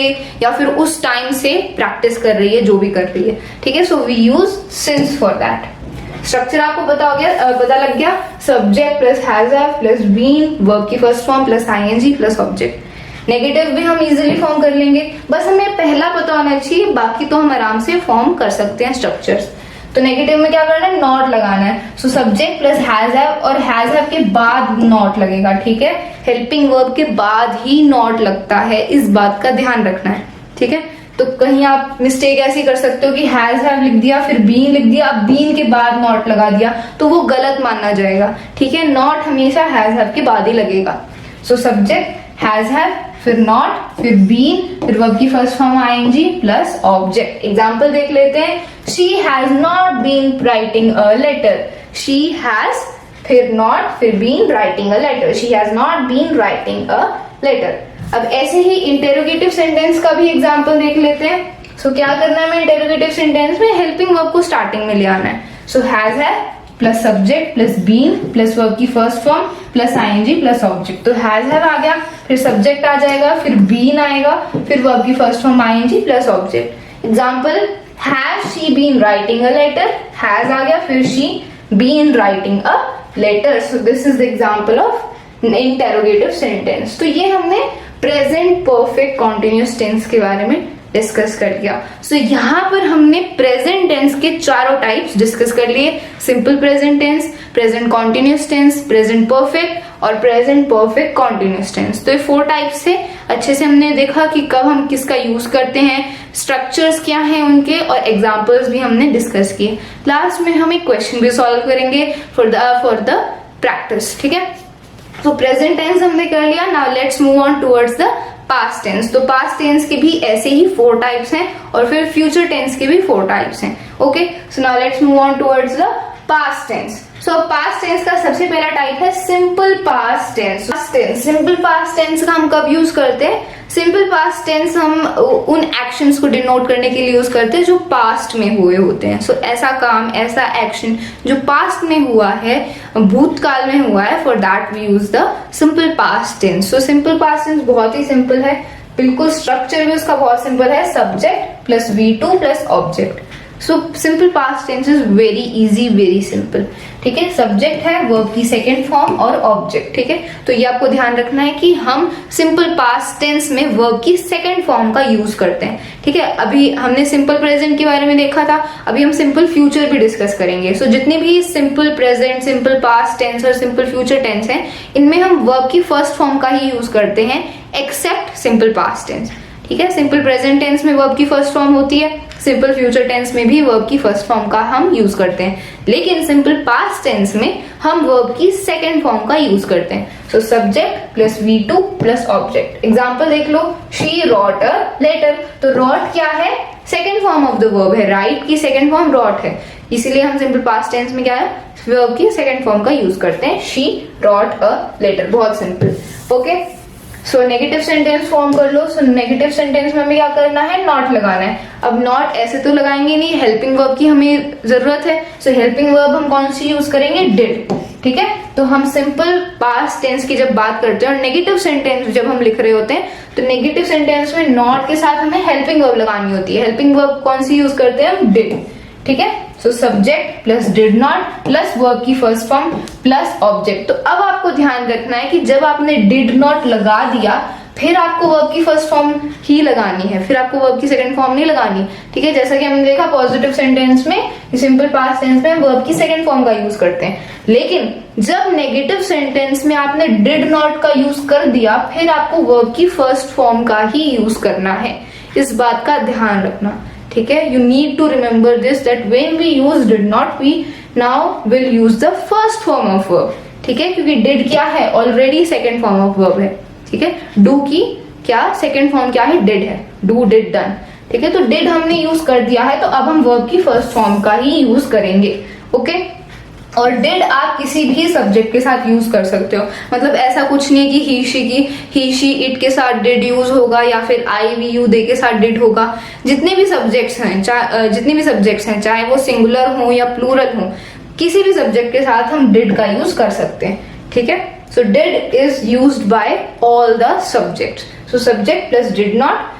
या फिर उस टाइम से प्रैक्टिस कर रही है, जो भी कर रही है, ठीक है। So we use since for that. Structure आपको पता लग गया, subject plus has have plus been, verb की first form plus ING plus object. Negative भी हम इजीली फॉर्म कर लेंगे, बस हमें पहला पता होना चाहिए, बाकी तो हम आराम से फॉर्म कर सकते हैं स्ट्रक्चर्स। तो नेगेटिव में क्या करना है, नॉट लगाना है। So subject plus has have, और हैज हैव के बाद नॉट लगेगा, ठीक है, हेल्पिंग वर्ब के बाद ही नॉट लगता है, इस बात का ध्यान रखना है, ठीक है। तो कहीं आप मिस्टेक ऐसी कर सकते हो कि हैज हैव लिख दिया फिर बीन लिख दिया, अब बीन के बाद नॉट लगा दिया, तो वो गलत माना जाएगा, ठीक है। नॉट हमेशा हैज हैव के बाद ही लगेगा। सो सब्जेक्ट हैज हैव फिर नॉट फिर बीन फिर वर्ब की first form ING plus object. Example देख लेते हैं, she has not been writing a letter, she has फिर नॉट फिर been writing a letter, she has not been writing a letter. अब ऐसे ही इंटेरोगेटिव सेंटेंस का भी एग्जांपल देख लेते हैं। सो क्या करना है, हमें इंटेरोगेटिव सेंटेंस में हेल्पिंग वर्ब को स्टार्टिंग में ले आना है। सो हैज है plus subject plus been plus verb की first form plus ING plus object. तो हैज हैव आ गया, फिर सब्जेक्ट आ जाएगा, फिर बीन आएगा, फिर वर्ब की first form ING plus object. Example, has she been writing a letter, has आ गया, फिर she been writing a letter. So this is the example of interrogative sentence. तो ये हमने प्रेजेंट परफेक्ट कॉन्टिन्यूअस टेंस के बारे में डिस्कस कर लिया। सो यहाँ पर हमने प्रेजेंट टेंस के चारों टाइप्स डिस्कस कर लिए, simple present tense, present continuous tense, present perfect और प्रेजेंट परफेक्ट कॉन्टिन्यूअस टेंस। तो ये 4 टाइप्स से अच्छे से हमने देखा कि कब हम किसका यूज करते हैं, स्ट्रक्चर्स क्या हैं उनके, और एग्जाम्पल्स भी हमने डिस्कस किए। लास्ट में हम एक क्वेश्चन भी सॉल्व करेंगे फॉर द प्रैक्टिस, ठीक है। तो प्रेजेंट टेंस हमने कर लिया, now let's move on towards the past tense. तो पास्ट टेंस के भी ऐसे ही 4 टाइप्स हैं और फिर फ्यूचर टेंस के भी 4 टाइप्स हैं। Okay, so now let's move on towards the past tense. So past tense का सबसे पहला टाइप है simple past tense. Simple past tense का हम कब यूज करते हैं? सिंपल पास्ट टेंस हम उन एक्शंस को डिनोट करने के लिए यूज करते हैं जो पास्ट में हुए होते हैं। सो ऐसा काम, ऐसा एक्शन जो पास्ट में हुआ है, भूतकाल में हुआ है, for that we use the simple past tense. So simple past tense बहुत ही सिंपल है, बिल्कुल स्ट्रक्चर भी उसका बहुत सिंपल है, subject plus V2 plus object. So simple past tense is very easy, very simple. ठीक है, सब्जेक्ट है, वर्ब की सेकेंड फॉर्म और ऑब्जेक्ट। ठीक है, तो ये आपको ध्यान रखना है कि हम सिंपल पास्ट टेंस में वर्ब की सेकेंड फॉर्म का यूज करते हैं। ठीक है, अभी हमने सिंपल प्रेजेंट के बारे में देखा था, अभी हम सिंपल फ्यूचर भी डिस्कस करेंगे। सो जितने भी simple present, simple past tense और सिंपल फ्यूचर टेंस हैं, इनमें हम वर्ब की फर्स्ट फॉर्म का ही यूज करते हैं, एक्सेप्ट सिंपल पास्ट टेंस। ठीक है, सिंपल प्रेजेंट टेंस में वर्ब की फर्स्ट फॉर्म होती है, सिंपल फ्यूचर टेंस में भी वर्ब की फर्स्ट फॉर्म का हम यूज करते हैं, लेकिन सिंपल पास्ट टेंस में हम वर्ब की सेकेंड फॉर्म का यूज करते हैं। सो subject plus V2 plus object. Example देख लो, शी रॉट अ लेटर। तो रॉट क्या है? Second form of the verb है, राइट की सेकेंड फॉर्म रॉट है, इसीलिए हम सिंपल पास्ट टेंस में क्या है, वर्ब की सेकेंड फॉर्म का यूज करते हैं, शी रॉट अ लेटर। बहुत simple. Okay, so negative sentence form कर लो। सो नेगेटिव सेंटेंस में हमें क्या करना है, नॉट लगाना है। अब नॉट ऐसे तो लगाएंगे नहीं, हेल्पिंग वर्ब की हमें जरूरत है। सो हेल्पिंग वर्ब हम कौन सी यूज करेंगे, डिड। ठीक है, तो हम सिंपल पास्ट टेंस की जब बात करते हैं और नेगेटिव सेंटेंस जब हम लिख रहे होते हैं, तो नेगेटिव सेंटेंस में नॉट के साथ हमें हेल्पिंग वर्ब लगानी होती है। हेल्पिंग वर्ब कौन सी यूज करते हैं हम, डिड। ठीक है, so subject plus did not plus verb की फर्स्ट फॉर्म प्लस ऑब्जेक्ट। तो अब आपको ध्यान रखना है कि जब आपने डिड नॉट लगा दिया, फिर आपको वर्ब की फर्स्ट फॉर्म ही लगानी है, फिर आपको वर्ब की सेकंड फॉर्म नहीं लगानी। ठीक है, जैसा कि हमने देखा पॉजिटिव सेंटेंस में, सिंपल पास्ट टेंस में वर्ब की सेकंड फॉर्म का यूज करते हैं, लेकिन जब नेगेटिव सेंटेंस में आपने डिड नॉट का यूज कर दिया, फिर आपको वर्ब की फर्स्ट फॉर्म का ही यूज करना है। इस बात का ध्यान रखना। ठीक है, you need to remember this that when we use did not, we now will use the first form of verb. ठीक है, क्योंकि did क्या है, already second form of verb है। ठीक है, do की क्या सेकेंड फॉर्म क्या है, did है, do did done। ठीक है, तो did हमने यूज कर दिया है, तो अब हम वर्ब की फर्स्ट फॉर्म का ही यूज करेंगे। ओके, और डिड आप किसी भी सब्जेक्ट के साथ यूज कर सकते हो, मतलब ऐसा कुछ नहीं कि ही शी इट के साथ डिड यूज होगा या फिर आई वी यू दे के साथ डिड होगा। जितने भी सब्जेक्ट्स हैं, चाहे वो सिंगुलर हो या प्लूरल हो, किसी भी सब्जेक्ट के साथ हम डिड का यूज कर सकते हैं। ठीक है, so did is used by all the subjects. So subject plus did not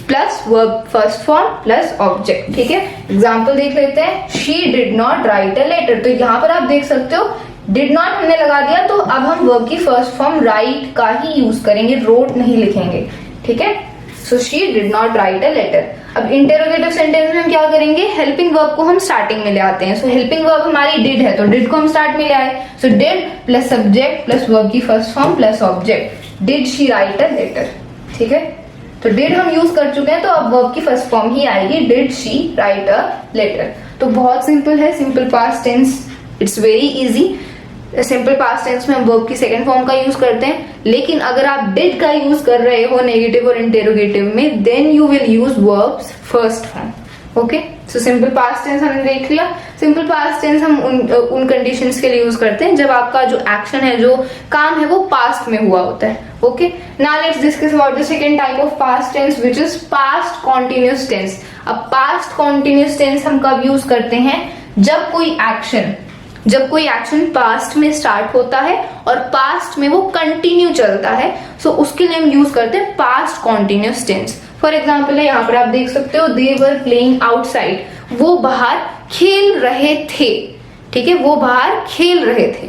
plus verb first form plus object. ठीक है, एग्जाम्पल देख लेते हैं, she did not write a letter. तो यहाँ पर आप देख सकते हो डिड नॉट हमने लगा दिया, तो अब हम वर्ब की फर्स्ट फॉर्म राइट का ही यूज करेंगे, रोट नहीं लिखेंगे। ठीक है, so she did not write a letter. अब इंटेरोगेटिव सेंटेंस में हम क्या करेंगे, हेल्पिंग वर्ब को हम स्टार्टिंग में ले आते हैं। सो हेल्पिंग वर्ब हमारी डिड है, तो डिड को हम स्टार्ट में ले आए। So did plus subject plus verb की first form plus object, did she write a letter. ठीक है, तो डिड हम यूज कर चुके हैं, तो अब वर्ब की फर्स्ट फॉर्म ही आएगी, did she write a letter. तो बहुत सिंपल है simple past tense, it's very easy. Simple past tense में हम वर्ब की सेकंड फॉर्म का यूज करते हैं, लेकिन अगर आप डिड का यूज कर रहे हो नेगेटिव और इंटेरोगेटिव में, then you will use verbs first form. Okay, so simple past tense हमने देख लिया। सिंपल पास्ट टेंस हम उन कंडीशंस के लिए यूज करते हैं जब आपका जो एक्शन है, जो काम है, वो पास्ट में हुआ होता है। Okay, now let's discuss about the second type of past tense which is past continuous tense. अब पास्ट कॉन्टिन्यूअस टेंस हम कब यूज करते हैं, जब कोई एक्शन पास्ट में स्टार्ट होता है और पास्ट में वो कंटिन्यू चलता है, सो उसके लिए हम यूज करते हैं past continuous tense. For example है, यहाँ पर आप देख सकते हो, दे वर प्लेइंग आउटसाइड, वो बाहर खेल रहे थे। ठीक है, वो बाहर खेल रहे थे।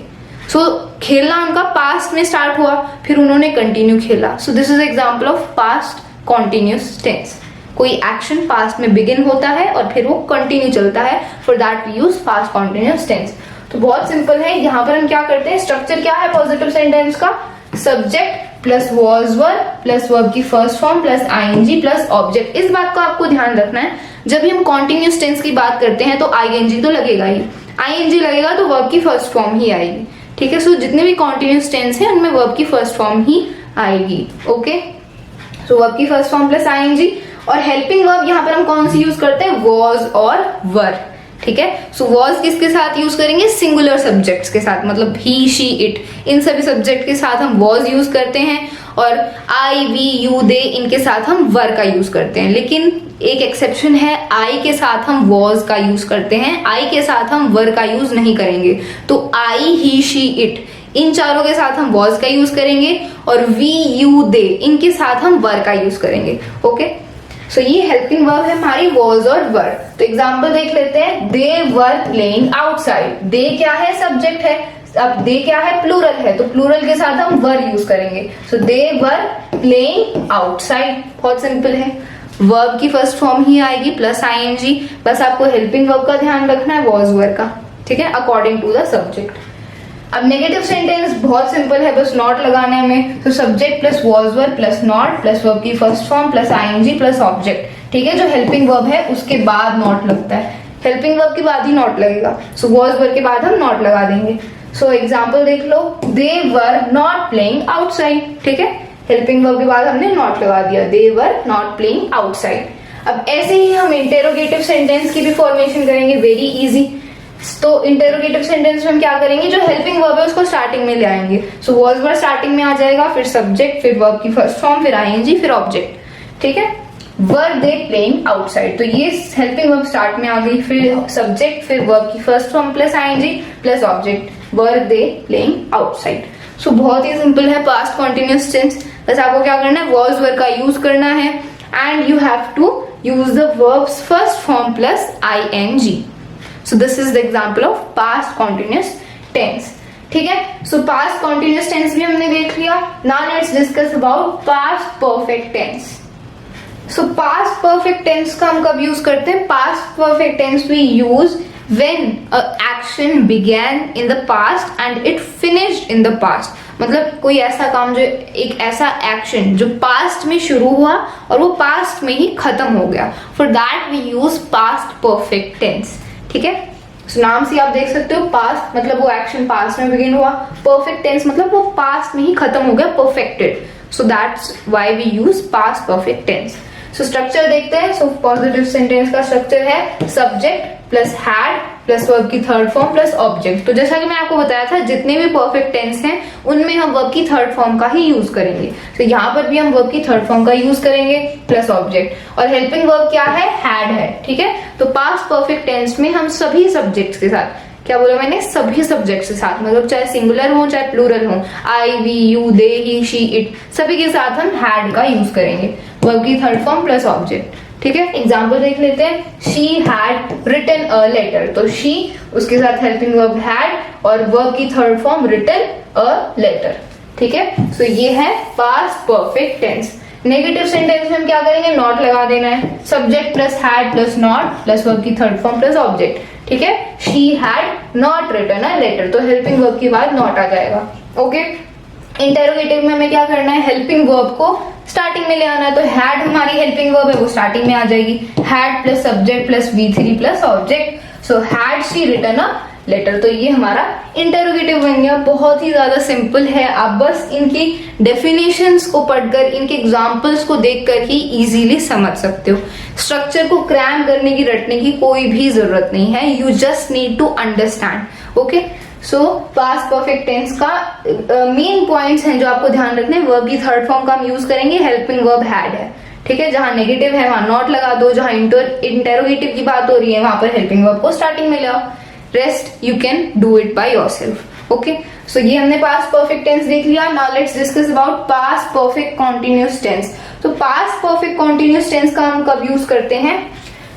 सो खेलना उनका पास्ट में स्टार्ट हुआ, फिर उन्होंने कंटिन्यू खेला। So this is example of past continuous tense. कोई एक्शन पास्ट में बिगिन होता है और फिर वो कंटिन्यू चलता है, for that we use past continuous tense. तो बहुत सिंपल है, यहाँ पर हम क्या करते हैं, स्ट्रक्चर क्या है पॉजिटिव सेंटेंस का, subject plus was were plus verb की first form plus ING plus object. इस बात को आपको ध्यान रखना है, जब भी हम कॉन्टिन्यूअस टेंस की बात करते हैं तो आईएनजी तो लगेगा ही, आईएनजी लगेगा तो वर्ब की फर्स्ट फॉर्म ही आएगी। ठीक है, सो जितने भी कॉन्टिन्यूअस टेंस है उनमें वर्ब की फर्स्ट फॉर्म ही आएगी। ओके, सो वर्ब की फर्स्ट फॉर्म प्लस आईएनजी। और हेल्पिंग वर्ब यहाँ पर हम कौन सी यूज करते हैं, वॉज और वर। ठीक है, सो वॉज किसके साथ यूज करेंगे, सिंगुलर सब्जेक्ट्स के साथ, मतलब ही शी इट, इन सभी सब्जेक्ट के साथ हम वॉज यूज करते हैं, और आई वी यू दे इनके साथ हम वर का यूज करते हैं। लेकिन एक एक्सेप्शन है, आई के साथ हम वॉज का यूज करते हैं, आई के साथ हम वर का यूज नहीं करेंगे। तो आई ही शी इट इन चारों के साथ हम वॉज का यूज करेंगे, और वी यू दे इनके साथ हम वर का यूज करेंगे। ओके, सो ये हेल्पिंग वर्ब है हमारी वॉज और वर। तो एग्जाम्पल देख लेते हैं, दे वर प्लेइंग आउटसाइड। दे क्या है, सब्जेक्ट है। अब दे क्या है, प्लूरल है, तो प्लूरल के साथ हम वर यूज करेंगे। सो दे वर प्लेइंग आउटसाइड, बहुत सिंपल है। वर्ब की फर्स्ट फॉर्म ही आएगी प्लस आईएनजी, बस आपको हेल्पिंग वर्ब का ध्यान रखना है, वॉज वर का, ठीक है, अकॉर्डिंग टू द सब्जेक्ट। अब नेगेटिव सेंटेंस बहुत सिंपल है, बस नॉट लगाने में। तो subject plus was were plus not plus verb की first form plus ING plus object, ठीक है। जो हेल्पिंग वर्ब है उसके बाद नॉट लगता है, हेल्पिंग वर्ब के बाद ही नॉट लगेगा। सो वॉज वर के बाद हम नॉट लगा देंगे। सो एग्जाम्पल देख लो, दे वर नॉट प्लेइंग आउटसाइड, ठीक है, हेल्पिंग वर्ब के बाद हमने नॉट लगा दिया, दे वर नॉट प्लेइंग आउटसाइड। अब ऐसे ही हम इंटेरोगेटिव सेंटेंस की भी फॉर्मेशन करेंगे, वेरी इजी। तो इंटेरोगेटिव सेंटेंस में हम क्या करेंगे, जो हेल्पिंग वर्ब है उसको स्टार्टिंग में ले आएंगे। सो वॉज वर स्टार्टिंग में आ जाएगा, फिर सब्जेक्ट, फिर वर्ब की फर्स्ट फॉर्म, फिर आईएनजी, फिर ऑब्जेक्ट, ठीक है। वर दे प्लेइंग आउटसाइड, तो ये हेल्पिंग वर्ब स्टार्ट में आ गई, फिर सब्जेक्ट, फिर वर्ब की first form plus ING plus object, were they playing outside. So बहुत ही सिंपल है पास्ट कॉन्टिन्यूअस टेंस। बस आपको क्या करना है, वॉज वर का यूज करना है and you have to use the verbs first form plus ING. So this is the example of past continuous tense, ठीक है। So past continuous tense भी हमने देख लिया। Now let's discuss about past perfect tense. So past perfect tense का हम कब use करते हैं, past perfect tense we use when a action began in the past and it finished in the past। मतलब कोई ऐसा काम, जो एक ऐसा एक्शन जो पास्ट में शुरू हुआ और वो पास्ट में ही खत्म हो गया, for that we use past perfect tense, ठीक है। so, नाम से आप देख सकते हो, पास्ट मतलब वो एक्शन पास्ट में बिगिन हुआ, परफेक्ट टेंस मतलब वो पास्ट में ही खत्म हो गया, perfected. So that's why we use past perfect tense. So structure देखते हैं। सो पॉजिटिव सेंटेंस का स्ट्रक्चर है subject plus had plus verb की थर्ड फॉर्म प्लस ऑब्जेक्ट। तो जैसा कि मैं आपको बताया था, जितने भी परफेक्ट टेंस हैं उनमें हम वर्ब की थर्ड फॉर्म का ही यूज करेंगे। तो यहाँ पर भी हम वर्ब की थर्ड फॉर्म का यूज करेंगे प्लस ऑब्जेक्ट। और हेल्पिंग वर्ब क्या है, हैड है, ठीक है। तो पास्ट परफेक्ट टेंस में हम सभी सब्जेक्ट्स के साथ, क्या बोला मैंने, सभी सब्जेक्ट्स के साथ, मतलब चाहे सिंगुलर हो चाहे प्लूरल हो, I, we, you, they, he, she, it, सभी के साथ हम हैड का यूज करेंगे, वर्ब की थर्ड फॉर्म प्लस ऑब्जेक्ट, ठीक है। एग्जाम्पल देख लेते हैं, she had written a letter. तो शी, उसके साथ हेल्पिंग वर्ब हैड और वर्ब की third form written a letter, ठीक है। सो ये है past perfect tense. Negative sentence में हम क्या करेंगे, नॉट लगा देना है, subject plus had plus not plus verb की थर्ड फॉर्म प्लस ऑब्जेक्ट, ठीक है। She had not written a letter, तो हेल्पिंग वर्ब के बाद नॉट आ जाएगा, ओके। इंटेरोगेटिव में हमें क्या करना है, हेल्पिंग वर्ब को स्टार्टिंग में ले आना है। तो हैड हमारी हेल्पिंग वर्ब है, वो स्टार्टिंग में आ जाएगी, had plus subject plus V3 plus object. So had she written a letter, तो ये हमारा इंटेरोगेटिव बन गया। बहुत ही ज्यादा सिंपल है, आप बस इनकी डेफिनेशंस को पढ़कर, इनके एग्जांपल्स को देखकर ही इजीली समझ सकते हो। स्ट्रक्चर को क्रैम करने की, रटने की कोई भी जरूरत नहीं है, you just need to understand, okay. So past perfect tense का मेन पॉइंट्स हैं जो आपको ध्यान रखने हैं। वर्ब की थर्ड फॉर्म का हम यूज करेंगे, हेल्पिंग वर्ब हैड है, ठीक है। जहां नेगेटिव है वहां नॉट लगा दो, जहां इंटेरोगेटिव की बात हो रही है वहां पर हेल्पिंग वर्ब को स्टार्टिंग में ले आओ। Rest you can do it by yourself, okay. So ये हमने पास्ट परफेक्ट टेंस देख लिया। Now let's discuss about past perfect continuous tense. तो पास्ट परफेक्ट कॉन्टिन्यूअस टेंस का हम कब यूज करते हैं,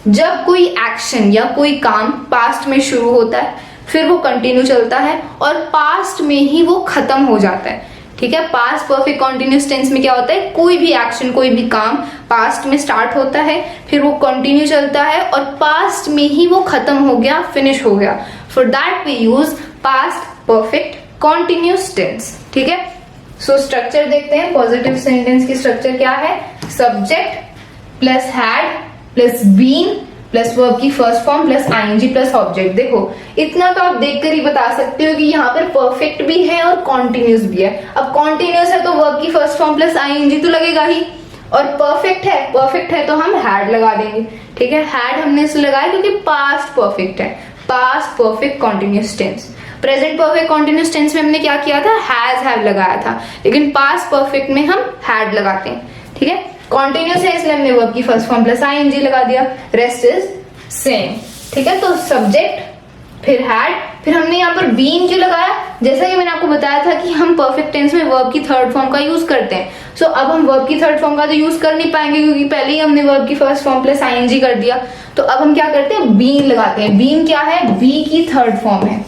जब कोई एक्शन या कोई काम पास्ट में शुरू होता है, फिर वो कंटिन्यू चलता है और पास्ट में ही वो खत्म हो जाता है, ठीक है। पास्ट परफेक्ट कॉन्टिन्यूअस टेंस में क्या होता है, कोई भी एक्शन, कोई भी काम पास्ट में स्टार्ट होता है, फिर वो कंटिन्यू चलता है और पास्ट में ही वो खत्म हो गया, फिनिश हो गया। For that we use past perfect continuous tense, ठीक है। सो स्ट्रक्चर देखते हैं। पॉजिटिव सेंटेंस की स्ट्रक्चर क्या है, subject plus had plus been plus verb की first form plus ING plus object. देखो इतना तो आप देखकर ही बता सकते हो कि यहाँ पर परफेक्ट भी है और कॉन्टिन्यूस भी है। अब कॉन्टिन्यूस है तो वर्ब की फर्स्ट फॉर्म प्लस आईएनजी तो लगेगा ही, और परफेक्ट है तो हम हैड लगा देंगे, ठीक है। हैड हमने इसलिए लगाया क्योंकि पास्ट परफेक्ट है, past perfect continuous tense. Present perfect continuous tense में हमने क्या किया था, हैज हैव लगाया था, लेकिन पास्ट परफेक्ट में हम हैड लगाते हैं, ठीक है। कॉन्टिन्यूस है इसलिए हमने वर्ब की फर्स्ट फॉर्म प्लस आईएनजी लगा दिया, रेस्ट इज सेम, ठीक है। तो सब्जेक्ट फिर हैड, फिर हमने यहाँ पर बीन क्यों लगाया, जैसा कि मैंने आपको बताया था कि हम परफेक्ट टेंस में वर्ब की थर्ड फॉर्म का यूज करते हैं। सो अब हम वर्ब की थर्ड फॉर्म का तो यूज कर नहीं पाएंगे क्योंकि पहले ही हमने वर्ब की फर्स्ट फॉर्म प्लस आईएनजी कर दिया। तो अब हम क्या करते हैं, बीन लगाते हैं। बीन क्या है, बी की थर्ड फॉर्म है।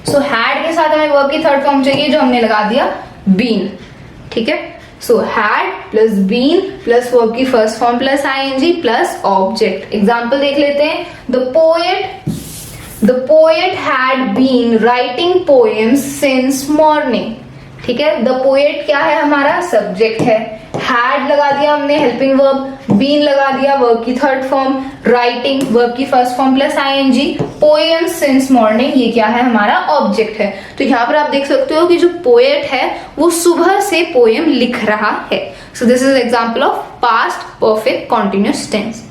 सो हैड के साथ हमें वर्ब की थर्ड फॉर्म चाहिए जो हमने लगा दिया बीन, ठीक है। So had plus been plus verb की first form plus ING plus object. Example देख लेते हैं। The poet had been writing poems since morning, ठीक है। द पोएट क्या है, हमारा सब्जेक्ट है। हैड लगा दिया हमने हेल्पिंग वर्ब, बीन लगा दिया वर्ब की थर्ड फॉर्म, राइटिंग वर्ब की first form plus ING, poems since morning ये क्या है, हमारा ऑब्जेक्ट है। तो यहाँ पर आप देख सकते हो कि जो पोएट है वो सुबह से पोएम लिख रहा है। So this is example of past perfect continuous tense,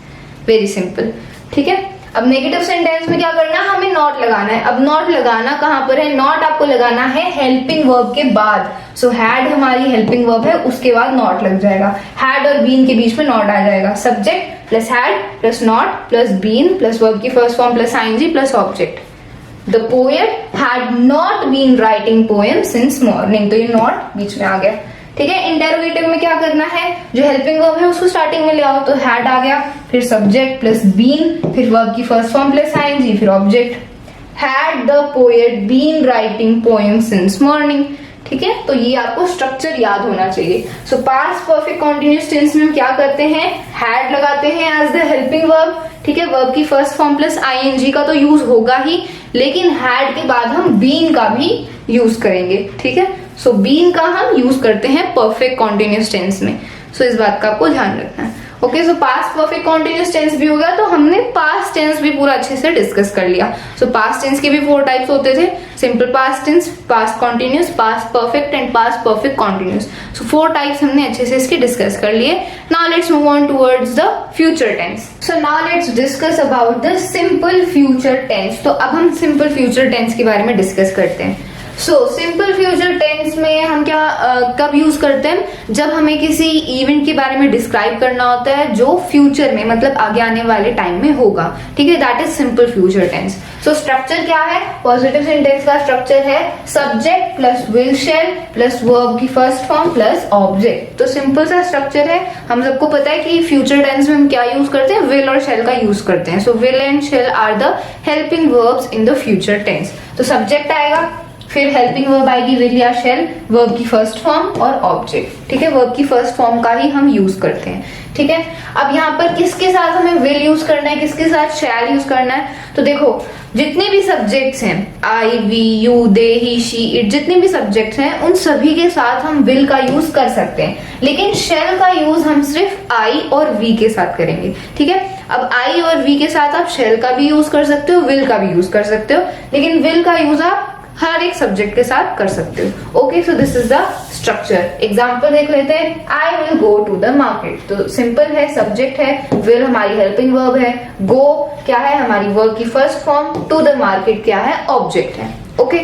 very simple, ठीक है। अब नेगेटिव सेंटेंस में क्या करना है, हमें नॉट लगाना है। अब नॉट लगाना कहां पर है, नॉट आपको लगाना है हेल्पिंग वर्ब के बाद। सो हैड हमारी हेल्पिंग वर्ब है, उसके बाद नॉट लग जाएगा। हैड और बीन के बीच में नॉट आ जाएगा। Subject plus had plus not plus been plus verb की first form plus ING plus object. The poet had not been writing poem since morning, तो ये नॉट बीच में आ गया, ठीक है। इंटेरोगेटिव में क्या करना है, जो हेल्पिंग वर्ब है उसको स्टार्टिंग में ले आओ। तो हैड आ गया, फिर सब्जेक्ट प्लस बीन, फिर वर्ब की फर्स्ट फॉर्म प्लस आईएनजी, फिर object. Had the poet been writing poem since morning, ठीक है। तो ये आपको स्ट्रक्चर याद होना चाहिए। So past perfect continuous tense में हम क्या करते हैं, हैड लगाते हैं एज द हेल्पिंग वर्ब, ठीक है। वर्ब की फर्स्ट फॉर्म प्लस आईएनजी का तो यूज होगा ही, लेकिन हैड के बाद हम बीन का भी यूज करेंगे, ठीक है। सो बीन का हम यूज करते हैं परफेक्ट कॉन्टिन्यूअस टेंस में। सो इस बात का आपको ध्यान रखना है। Okay, so past perfect continuous tense भी हो गया, तो हमने पास्ट टेंस भी पूरा अच्छे से डिस्कस कर लिया। सो पास्ट टेंस के भी 4 टाइप्स होते थे, simple past tense, past continuous, past perfect and past perfect continuous. So 4 types हमने अच्छे से इसके डिस्कस कर लिए। Now let's move on towards the future tense. So now let's discuss about the simple future tense. तो अब हम simple future tense के बारे में डिस्कस करते हैं। सो सिंपल फ्यूचर टेंस में हम क्या कब यूज करते हैं, जब हमें किसी इवेंट के बारे में डिस्क्राइब करना होता है जो फ्यूचर में मतलब आगे आने वाले टाइम में होगा, ठीक है। That is simple future tense. So structure क्या है, पॉजिटिव सेंटेंस का स्ट्रक्चर है subject plus will shall plus verb की फर्स्ट फॉर्म प्लस ऑब्जेक्ट। तो सिंपल सा स्ट्रक्चर है। हम सबको पता है कि फ्यूचर टेंस में हम क्या यूज करते हैं, विल और शैल का यूज करते हैं। So will and shall are the helping verbs in the future tense. तो सब्जेक्ट आएगा, फिर हेल्पिंग वर्ब आएगी विल या शैल, वर्ब की फर्स्ट फॉर्म और ऑब्जेक्ट, ठीक है। वर्ब की फर्स्ट फॉर्म का ही हम यूज करते हैं, ठीक है। अब यहाँ पर किसके साथ हमें विल यूज करना है, किसके साथ शैल यूज करना है, तो देखो जितने भी सब्जेक्ट्स हैं, I, we, you, they, he, she, it, जितने भी सब्जेक्ट्स हैं उन सभी के साथ हम विल का यूज कर सकते हैं, लेकिन शैल का यूज हम सिर्फ आई और वी के साथ करेंगे, ठीक है। अब आई और वी के साथ आप शैल का भी यूज कर सकते हो, विल का भी यूज कर सकते हो, लेकिन विल का यूज आप हर एक सब्जेक्ट के साथ कर सकते हो। Okay, so this is the structure. Example देख लेते हैं। I will go to the market, तो सिंपल है, सब्जेक्ट है, विल हमारी हेल्पिंग वर्ब है, गो क्या है हमारी वर्ब की first form, to the market क्या है, ऑब्जेक्ट है। ओके,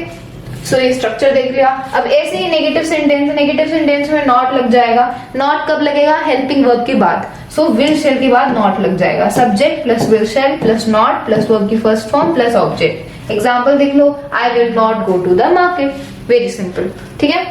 सो ये स्ट्रक्चर देख लिया। अब ऐसे ही नेगेटिव सेंटेंस, नेगेटिव सेंटेंस में नॉट लग जाएगा। नॉट कब लगेगा, हेल्पिंग वर्ब के बाद। सो विल शैल के बाद नॉट लग जाएगा। Subject plus will shall plus not plus verb की first form plus object. Example देख लो, I will not go to the market, very simple, ठीक है।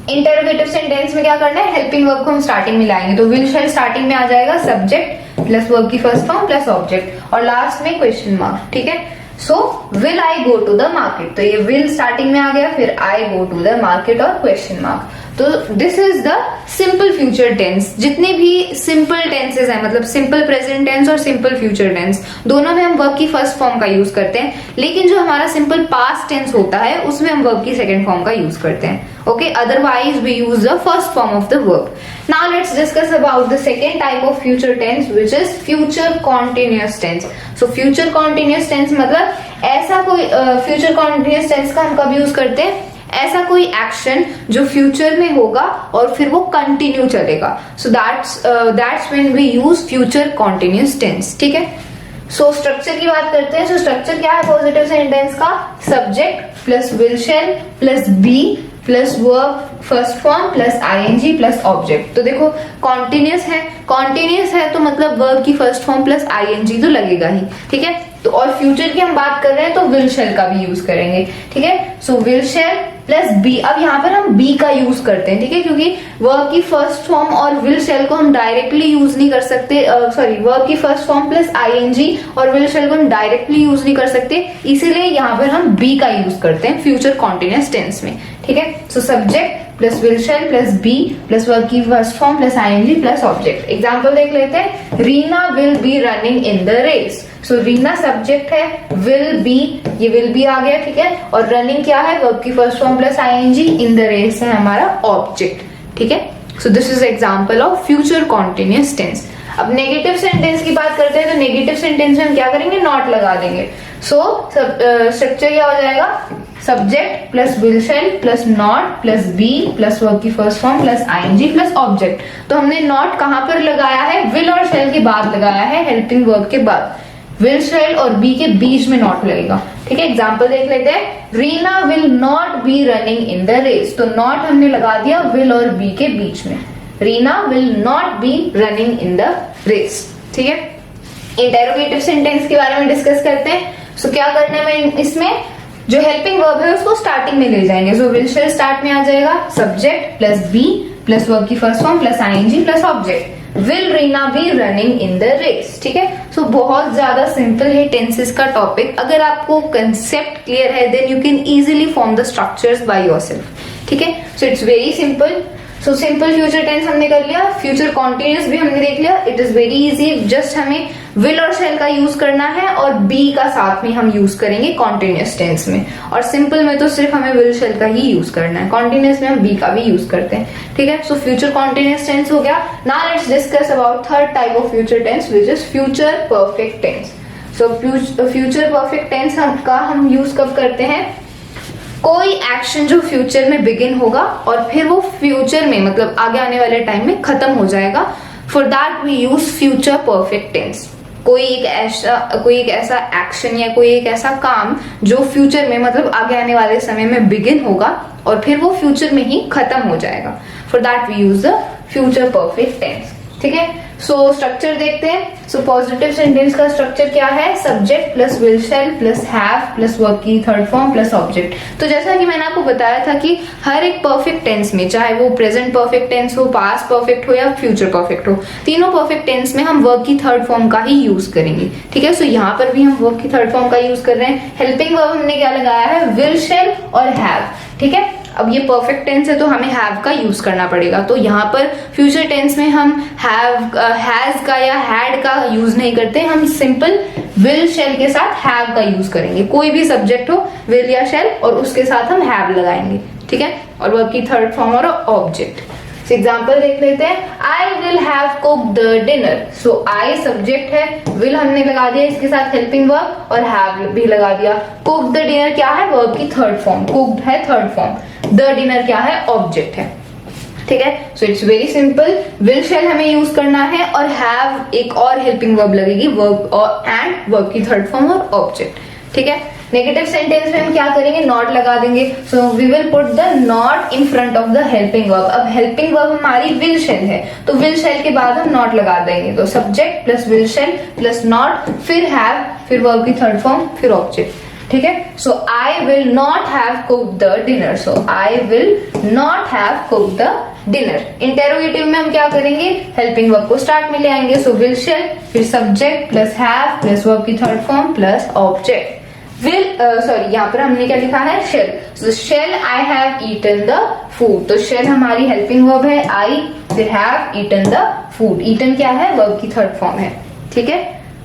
इंटरोगेटिव सेंटेंस में क्या करना है, हेल्पिंग वर्ब को हम स्टार्टिंग में लाएंगे, तो विल शैल स्टार्टिंग में आ जाएगा, सब्जेक्ट प्लस वर्ब की फर्स्ट फॉर्म प्लस ऑब्जेक्ट, और लास्ट में क्वेश्चन मार्क, ठीक है। So will I go to the market, तो ये विल स्टार्टिंग में आ गया, फिर I go to the market और क्वेश्चन मार्क। तो this is the simple future tense. जितने भी सिंपल टेंसेस हैं, मतलब सिंपल प्रेजेंट टेंस और सिंपल फ्यूचर टेंस, दोनों में हम वर्ब की फर्स्ट फॉर्म का यूज करते हैं, लेकिन जो हमारा सिंपल पास्ट टेंस होता है उसमें हम वर्ब की सेकंड फॉर्म का यूज करते हैं। Okay, otherwise we use the first form of the verb. Now let's discuss about the second type of future tense, which is future continuous tense. So future continuous tense मतलब ऐसा कोई future continuous tense का हम कब use करते हैं, ऐसा कोई एक्शन जो फ्यूचर में होगा और फिर वो कंटिन्यू चलेगा। So that's when we use future continuous tense, ठीक है। सो स्ट्रक्चर की बात करते हैं। सो स्ट्रक्चर क्या है पॉजिटिव सेंटेंस का, subject plus will shall plus be plus verb first form plus ING plus object. तो देखो कॉन्टिन्यूअस है तो मतलब वर्ब की फर्स्ट फॉर्म प्लस आईएनजी तो लगेगा ही, ठीक है। तो और फ्यूचर की हम बात कर रहे हैं तो विल शेल का भी यूज करेंगे, ठीक है। So will shall plus be, अब यहाँ पर हम बी का यूज करते हैं, ठीक है, क्योंकि वर्ब की फर्स्ट फॉर्म और विल शेल को हम डायरेक्टली यूज नहीं कर सकते, सॉरी वर्ब की फर्स्ट फॉर्म प्लस आईएनजी और विल शेल को हम डायरेक्टली यूज नहीं कर सकते, इसीलिए यहाँ पर हम बी का यूज करते हैं फ्यूचर कॉन्टिन्यूअस टेंस में, ठीक है। So subject plus will shall plus be plus verb की first form plus ING plus object. Example देख लेते हैं, Reena will be running in the race. So Reena subject है, विल बी, ये विल बी आ गया, ठीक है, और रनिंग क्या है, वर्ब की first form plus ING, in the race है हमारा ऑब्जेक्ट, ठीक है। So this is example of future continuous tense. अब नेगेटिव सेंटेंस की बात करते हैं तो नेगेटिव सेंटेंस में हम क्या करेंगे, नॉट लगा देंगे। सो स्ट्रक्चर क्या हो जाएगा, subject plus will shall plus not plus be plus verb की first form plus ING plus object. तो हमने नॉट कहां पर लगाया है, विल और शेल के बाद लगाया है, हेल्पिंग वर्ब के बाद, विल शेल और बी के बीच में नॉट लगेगा, ठीक है। एग्जाम्पल देख लेते हैं, Reena will not be running in the race. तो नॉट हमने लगा दिया विल और बी के बीच में, Reena will not be running in the race, ठीक है। इंटेरोगेटिव सेंटेंस के बारे में डिस्कस करते हैं। सो क्या करना है, इसमें जो हेल्पिंग वर्ब है उसको स्टार्टिंग में ले जाएंगे। सो विल शेल स्टार्ट में आ जाएगा, subject plus be plus verb की first form plus ING plus object, will Reena be running in the race, ठीक है। सो बहुत ज्यादा सिंपल है टेंसेस का टॉपिक। अगर आपको कंसेप्ट क्लियर है then you can easily form the structures by yourself, ठीक है। So it's very simple. So simple future tense हमने कर लिया, फ्यूचर कॉन्टिन्यूअस भी हमने देख लिया, it is very easy. Just हमें विल और शेल का यूज करना है और बी का साथ में हम यूज करेंगे कॉन्टिन्यूअस टेंस में, और सिंपल में तो सिर्फ हमें विल शेल का ही यूज करना है, कॉन्टिन्यूअस में हम बी का भी यूज करते हैं, ठीक है। सो फ्यूचर कॉन्टिन्यूअस टेंस हो गया। Now let's discuss about third type of future tense which is future perfect tense. So future perfect tense हम यूज कब करते हैं, कोई एक्शन जो फ्यूचर में बिगिन होगा और फिर वो फ्यूचर में मतलब आगे आने वाले टाइम में खत्म हो जाएगा, for that we use future perfect tense. कोई एक ऐसा एक्शन या कोई एक ऐसा काम जो फ्यूचर में मतलब आगे आने वाले समय में बिगिन होगा और फिर वो फ्यूचर में ही खत्म हो जाएगा, for that we use the future perfect tense, ठीक है। सो स्ट्रक्चर देखते हैं। सो पॉजिटिव सेंटेंस का स्ट्रक्चर क्या है, subject plus will shall plus have plus verb की थर्ड फॉर्म प्लस ऑब्जेक्ट। तो जैसा कि मैंने आपको बताया था कि हर एक परफेक्ट टेंस में, चाहे वो प्रेजेंट परफेक्ट टेंस हो, पास्ट परफेक्ट हो या फ्यूचर परफेक्ट हो, तीनों परफेक्ट टेंस में हम वर्ब की थर्ड फॉर्म का ही यूज करेंगे, ठीक है। सो यहाँ पर भी हम वर्ब की थर्ड फॉर्म का यूज कर रहे हैं। हेल्पिंग वर्ब हमने क्या लगाया है, विल शेल और हैव, ठीक है। अब ये परफेक्ट टेंस है तो हमें हैव का यूज करना पड़ेगा, तो यहाँ पर फ्यूचर टेंस में हम हैज का या हैड का यूज नहीं करते, हम सिंपल विल शेल के साथ हैव का यूज करेंगे। कोई भी सब्जेक्ट हो, विल या शेल, और उसके साथ हम हैव लगाएंगे, ठीक है, और वर्ब की थर्ड फॉर्म और ऑब्जेक्ट। एग्जाम्पल देख लेते हैं, I will have cooked the dinner. So I subject है, विल हमने लगा दिया इसके साथ हेल्पिंग वर्ब और हैव भी लगा दिया। कुक्ड द डिनर क्या है, वर्ब की थर्ड फॉर्म, कुक्ड है थर्ड फॉर्म, द डिनर क्या है, ऑब्जेक्ट है, ठीक है। So it's very simple, will shell हमें यूज करना है और हैव एक और हेल्पिंग वर्ब लगेगी, वर्ब और एंड वर्ब की थर्ड फॉर्म और ऑब्जेक्ट, ठीक है। नेगेटिव सेंटेंस में हम क्या करेंगे, नॉट लगा देंगे। So we will put the not in front of the helping verb. अब हेल्पिंग वर्ब हमारी विल शेल है तो विल शेल के बाद हम नॉट लगा देंगे, तो subject plus will shall plus not फिर हैव फिर वर्ब की थर्ड फॉर्म फिर ऑब्जेक्ट, ठीक है। So I will not have cooked the dinner. So I will not have cooked the dinner. Interrogative में हम क्या करेंगे, हेल्पिंग वर्ब को स्टार्ट में ले आएंगे। सो विल शेल फिर subject plus have plus verb की third form plus object. Will sorry यहाँ पर हमने क्या लिखा है, shall. So shall I have eaten the food. तो शेल हमारी हेल्पिंग वर्ब है, आई फिर have eaten the food. Eaten क्या है, वर्ब की थर्ड फॉर्म है, ठीक है।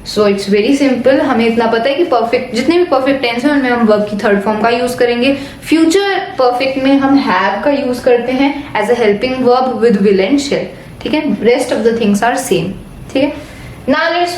सो इट्स वेरी सिंपल, हमें इतना पता है कि परफेक्ट जितने भी परफेक्ट टेंस है उनमें हम वर्ब की थर्ड फॉर्म का यूज करेंगे। फ्यूचर परफेक्ट में हम हैव का यूज करते हैं as a helping verb with will and shall, ठीक है। Rest of the things are same, ठीक है। Now let's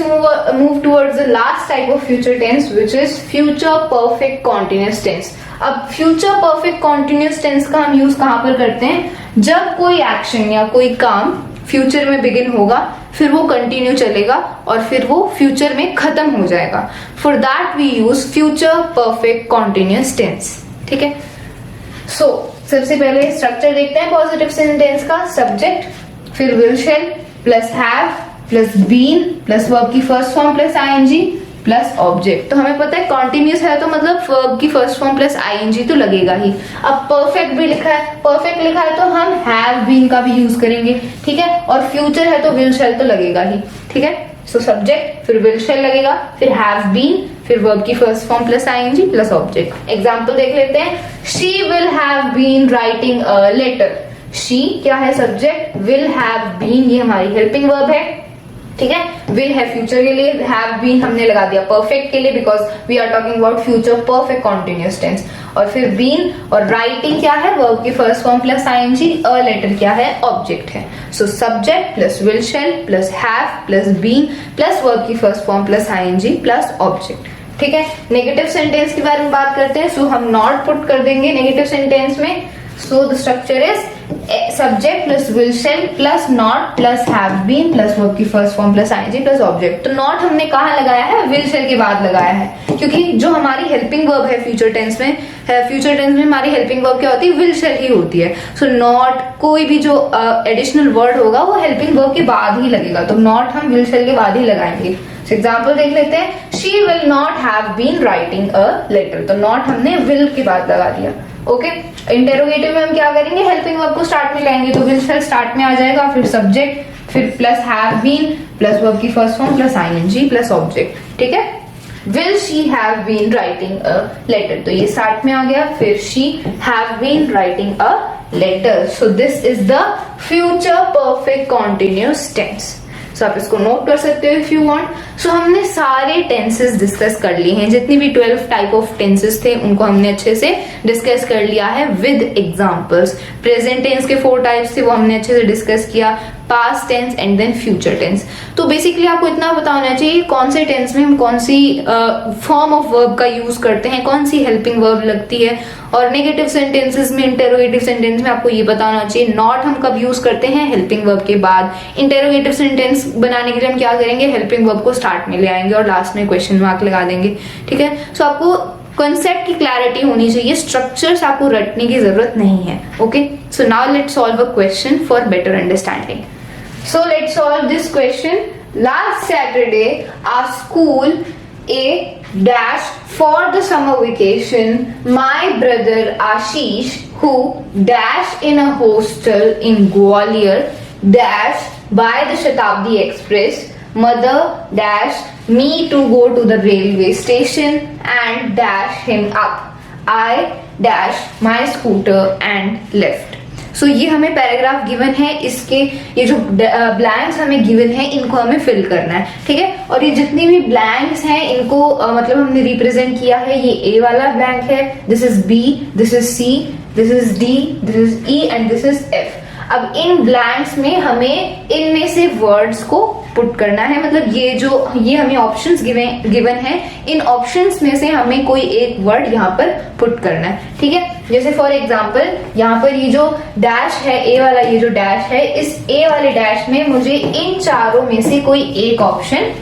move towards the last type of future tense, which is future perfect continuous tense. अब future perfect continuous tense का हम use कहां पर करते हैं, जब कोई एक्शन या कोई काम फ्यूचर में बिगिन होगा फिर वो कंटिन्यू चलेगा और फिर वो फ्यूचर में खत्म हो जाएगा। For that we use future perfect continuous tense, ठीक है। सो सबसे पहले स्ट्रक्चर देखते हैं पॉजिटिव सेंटेंस का, सब्जेक्ट फिर will shall plus have plus been plus verb की first form plus ING plus object. तो हमें पता है कॉन्टिन्यूस है तो मतलब वर्ब की फर्स्ट फॉर्म प्लस आईएनजी तो लगेगा ही। अब परफेक्ट भी लिखा है, परफेक्ट लिखा है तो हम हैव बीन का भी यूज करेंगे, ठीक है। और फ्यूचर है तो विल शैल तो लगेगा ही, ठीक है। सो सब्जेक्ट फिर विल शैल लगेगा, फिर हैव बीन, फिर वर्ब की first form plus ING plus object. Example देख लेते हैं। She will have been writing a letter. She क्या है सब्जेक्ट, विल हैव बीन ये हमारी हेल्पिंग वर्ब है, ठीक है। विल है फ्यूचर के लिए, हैव बीन हमने लगा दिया परफेक्ट के लिए because we are talking about future perfect continuous tense. और फिर बीन और राइटिंग क्या है, वर्ब की first form plus ING, a letter क्या है, ऑब्जेक्ट है। So subject plus will shall plus have plus been plus verb की first form plus ING plus object, ठीक है। नेगेटिव सेंटेंस के बारे में बात करते हैं। सो हम नॉट पुट कर देंगे नेगेटिव सेंटेंस में। So the structure is subject plus will shall plus not plus have been plus verb की first form plus ING plus object. तो नॉट हमने कहाँ लगाया है, विल शैल के बाद लगाया है, क्योंकि जो हमारी हेल्पिंग वर्ब है फ्यूचर टेंस में, हमारी हेल्पिंग वर्ब क्या होती है, विल शैल ही होती है। सो नॉट कोई भी जो एडिशनल वर्ड होगा वो हेल्पिंग वर्ब के बाद ही लगेगा, तो नॉट हम विल शैल के बाद ही लगाएंगे। एग्जाम्पल देख लेते हैं। She will not have been writing a letter, तो नॉट हमने विल के बाद लगा दिया, ओके। इंटेरोगेटिव में हम क्या करेंगे, हेल्पिंग वर्ब को स्टार्ट में लाएंगे, तो विल शैल स्टार्ट में आ जाएगा, फिर सब्जेक्ट, फिर plus have been plus verb की first form plus ING plus object, ठीक है। Will she have been writing a letter, तो ये स्टार्ट में आ गया, फिर she have been writing a letter. So this is the future perfect continuous tense. सो आप इसको नोट कर सकते हो इफ यू वांट। सो हमने सारे टेंसेस डिस्कस कर लिए हैं, जितनी भी 12 टाइप ऑफ टेंसेस थे उनको हमने अच्छे से डिस्कस कर लिया है विद एग्जांपल्स। प्रेजेंट टेंस के 4 टाइप्स थे वो हमने अच्छे से डिस्कस किया, past tense and then future tense. तो बेसिकली आपको इतना पता होना चाहिए कौन से टेंस में हम कौन सी फॉर्म ऑफ वर्ब का यूज करते हैं, कौन सी हेल्पिंग वर्ब लगती है। और नेगेटिव सेंटेंसेस में, इंटेरोगेटिव सेंटेंस में आपको ये पता होना चाहिए नॉट हम कब यूज करते हैं, हेल्पिंग वर्ब के बाद। इंटेरोगेटिव सेंटेंस बनाने के लिए हम क्या करेंगे, हेल्पिंग वर्ब को स्टार्ट में ले आएंगे और लास्ट में क्वेश्चन मार्क लगा देंगे, ठीक है। सो आपको कॉन्सेप्ट की क्लैरिटी होनी चाहिए, स्ट्रक्चर्स आपको रटने की जरूरत नहीं है, okay. So now let's solve a question for better understanding. So let's solve this question. Last Saturday, our school a dash for the summer vacation. My brother Ashish, who dash in a hostel in Gwalior, dash by the Shatabdi Express. Mother dash me to go to the railway station and dash him up. I dash my scooter and left. सो ये हमें paragraph given है, इसके ये जो blanks हमें given है इनको हमें फिल करना है, ठीक है। और ये जितनी भी ब्लैंक्स हैं इनको मतलब हमने रिप्रेजेंट किया है। ये ए वाला ब्लैंक है, this is B, this is C, this is D, this is E and this is F. अब इन ब्लैंक्स में हमें इनमें से वर्ड्स को पुट करना है, मतलब ये हमें ऑप्शंस गिवन है, इन ऑप्शंस में से हमें कोई एक वर्ड यहाँ पर पुट करना है, ठीक है। जैसे फॉर एग्जांपल यहाँ पर ये जो डैश है, ए वाला ये जो डैश है, इस ए वाले डैश में मुझे इन चारों में से कोई एक ऑप्शन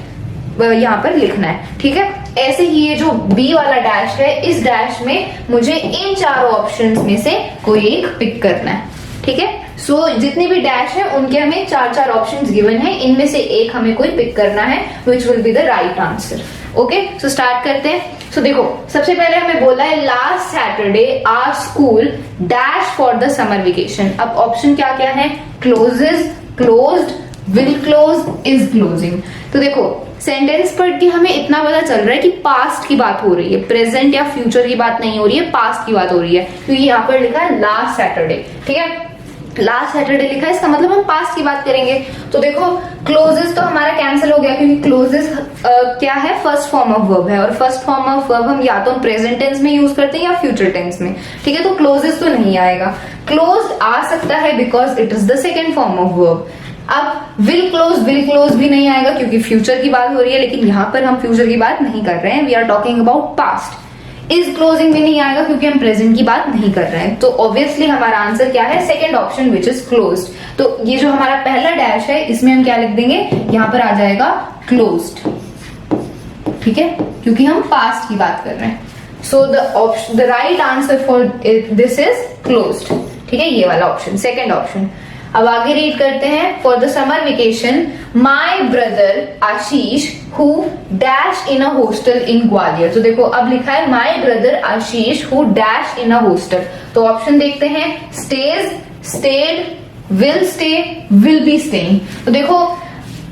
यहाँ पर लिखना है, ठीक है। ऐसे ही ये जो बी वाला डैश है, इस डैश में मुझे इन चारों ऑप्शंस में से कोई एक पिक करना है, ठीक है। सो जितने भी डैश है उनके हमें 4 ऑप्शंस गिवन है, इनमें से एक हमें कोई पिक करना है which will be the right answer, okay. So start करते हैं। सो देखो सबसे पहले हमें बोला है last Saturday our school dash for the summer vacation. अब ऑप्शन क्या क्या है, closes, closed, will close, is closing. तो देखो सेंटेंस पढ़ के हमें इतना पता चल रहा है कि पास्ट की बात हो रही है, प्रेजेंट या फ्यूचर की बात नहीं हो रही है, पास्ट की बात हो रही है, क्योंकि यहाँ पर लिखा है लास्ट सैटरडे, ठीक है। लास्ट सैटरडे लिखा है, इसका मतलब हम पास्ट की बात करेंगे। तो देखो क्लोजेस तो हमारा कैंसिल हो गया, क्योंकि क्लोजेस क्या है, फर्स्ट फॉर्म ऑफ वर्ब है, और फर्स्ट फॉर्म ऑफ वर्ब हम या तो प्रेजेंट टेंस में यूज करते हैं या फ्यूचर टेंस में, ठीक है। तो क्लोजेस तो नहीं आएगा। क्लोज आ सकता है because it is the second form of verb. अब विल क्लोज भी नहीं आएगा क्योंकि फ्यूचर की बात हो रही है, लेकिन यहाँ पर हम फ्यूचर की बात नहीं कर रहे हैं, we are talking about past. Is closing भी नहीं आएगा क्योंकि हम प्रेजेंट की बात नहीं कर रहे हैं। तो ऑब्वियसली हमारा आंसर क्या है, second option which is closed. तो ये जो हमारा पहला डैश है इसमें हम क्या लिख देंगे, यहाँ पर आ जाएगा क्लोज्ड, ठीक है, क्योंकि हम पास्ट की बात कर रहे हैं। So the right answer for this is closed, ठीक है, ये वाला ऑप्शन, सेकेंड ऑप्शन। अब आगे रीड करते हैं। For the summer vacation my brother Ashish who dash in a hostel in Gwalior. तो देखो अब लिखा है my brother Ashish who dash in a hostel. तो ऑप्शन देखते हैं, stays, stayed, will stay, will be staying. तो देखो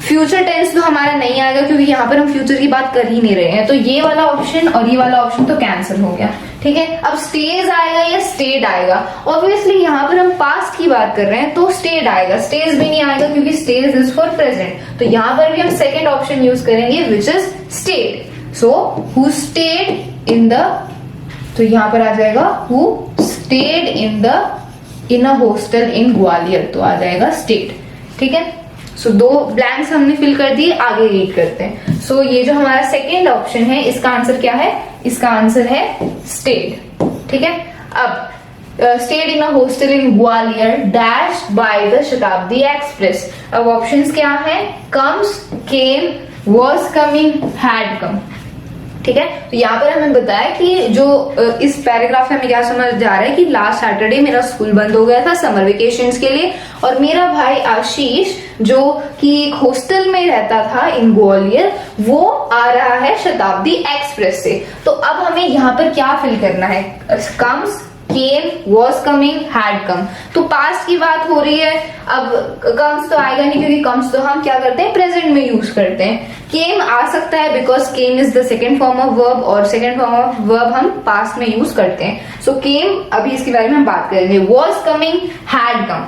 फ्यूचर टेंस तो हमारा नहीं आएगा क्योंकि यहाँ पर हम फ्यूचर की बात कर ही नहीं रहे हैं, तो ये वाला ऑप्शन और ये वाला ऑप्शन तो कैंसिल हो गया। ठीक है, अब स्टेज आएगा या स्टेड आएगा। ऑब्वियसली यहाँ पर हम पास्ट की बात कर रहे हैं तो स्टेड आएगा, स्टेज भी नहीं आएगा क्योंकि स्टेज इज फॉर प्रेजेंट। तो यहाँ पर भी हम सेकेंड ऑप्शन यूज करेंगे which is stayed. So who stayed in the, तो यहाँ पर आ जाएगा who stayed in a hostel in Gwalior, तो आ जाएगा स्टेड। ठीक है, सो दो ब्लैंक्स हमने फिल कर दिए, आगे रीड करते हैं। सो ये जो हमारा सेकेंड ऑप्शन है इसका आंसर क्या है, इसका आंसर है स्टेड। ठीक है, अब state in a hostel in Gwalior dash by the Shatabdi express. अब ऑप्शंस क्या है, comes, came, was coming, had come. ठीक है, तो यहाँ पर हमें बताया कि जो इस पैराग्राफ में हमें क्या समझ जा रहा है कि लास्ट सैटरडे मेरा स्कूल बंद हो गया था समर वेकेशंस के लिए, और मेरा भाई आशीष जो कि एक हॉस्टल में रहता था इन ग्वालियर, वो आ रहा है शताब्दी एक्सप्रेस से। तो अब हमें यहाँ पर क्या फिल करना है, comes, came, was coming, had come। तो पास्ट की बात हो रही है, अब कम्स तो आएगा नहीं क्योंकि कम्स तो हम क्या करते हैं, प्रेजेंट में यूज करते हैं। केम आ सकता है because came is the second form of verb, और सेकेंड फॉर्म ऑफ वर्ब हम पास्ट में यूज करते हैं। सो केम, अभी इसके बारे में हम बात करेंगे। was coming, had come।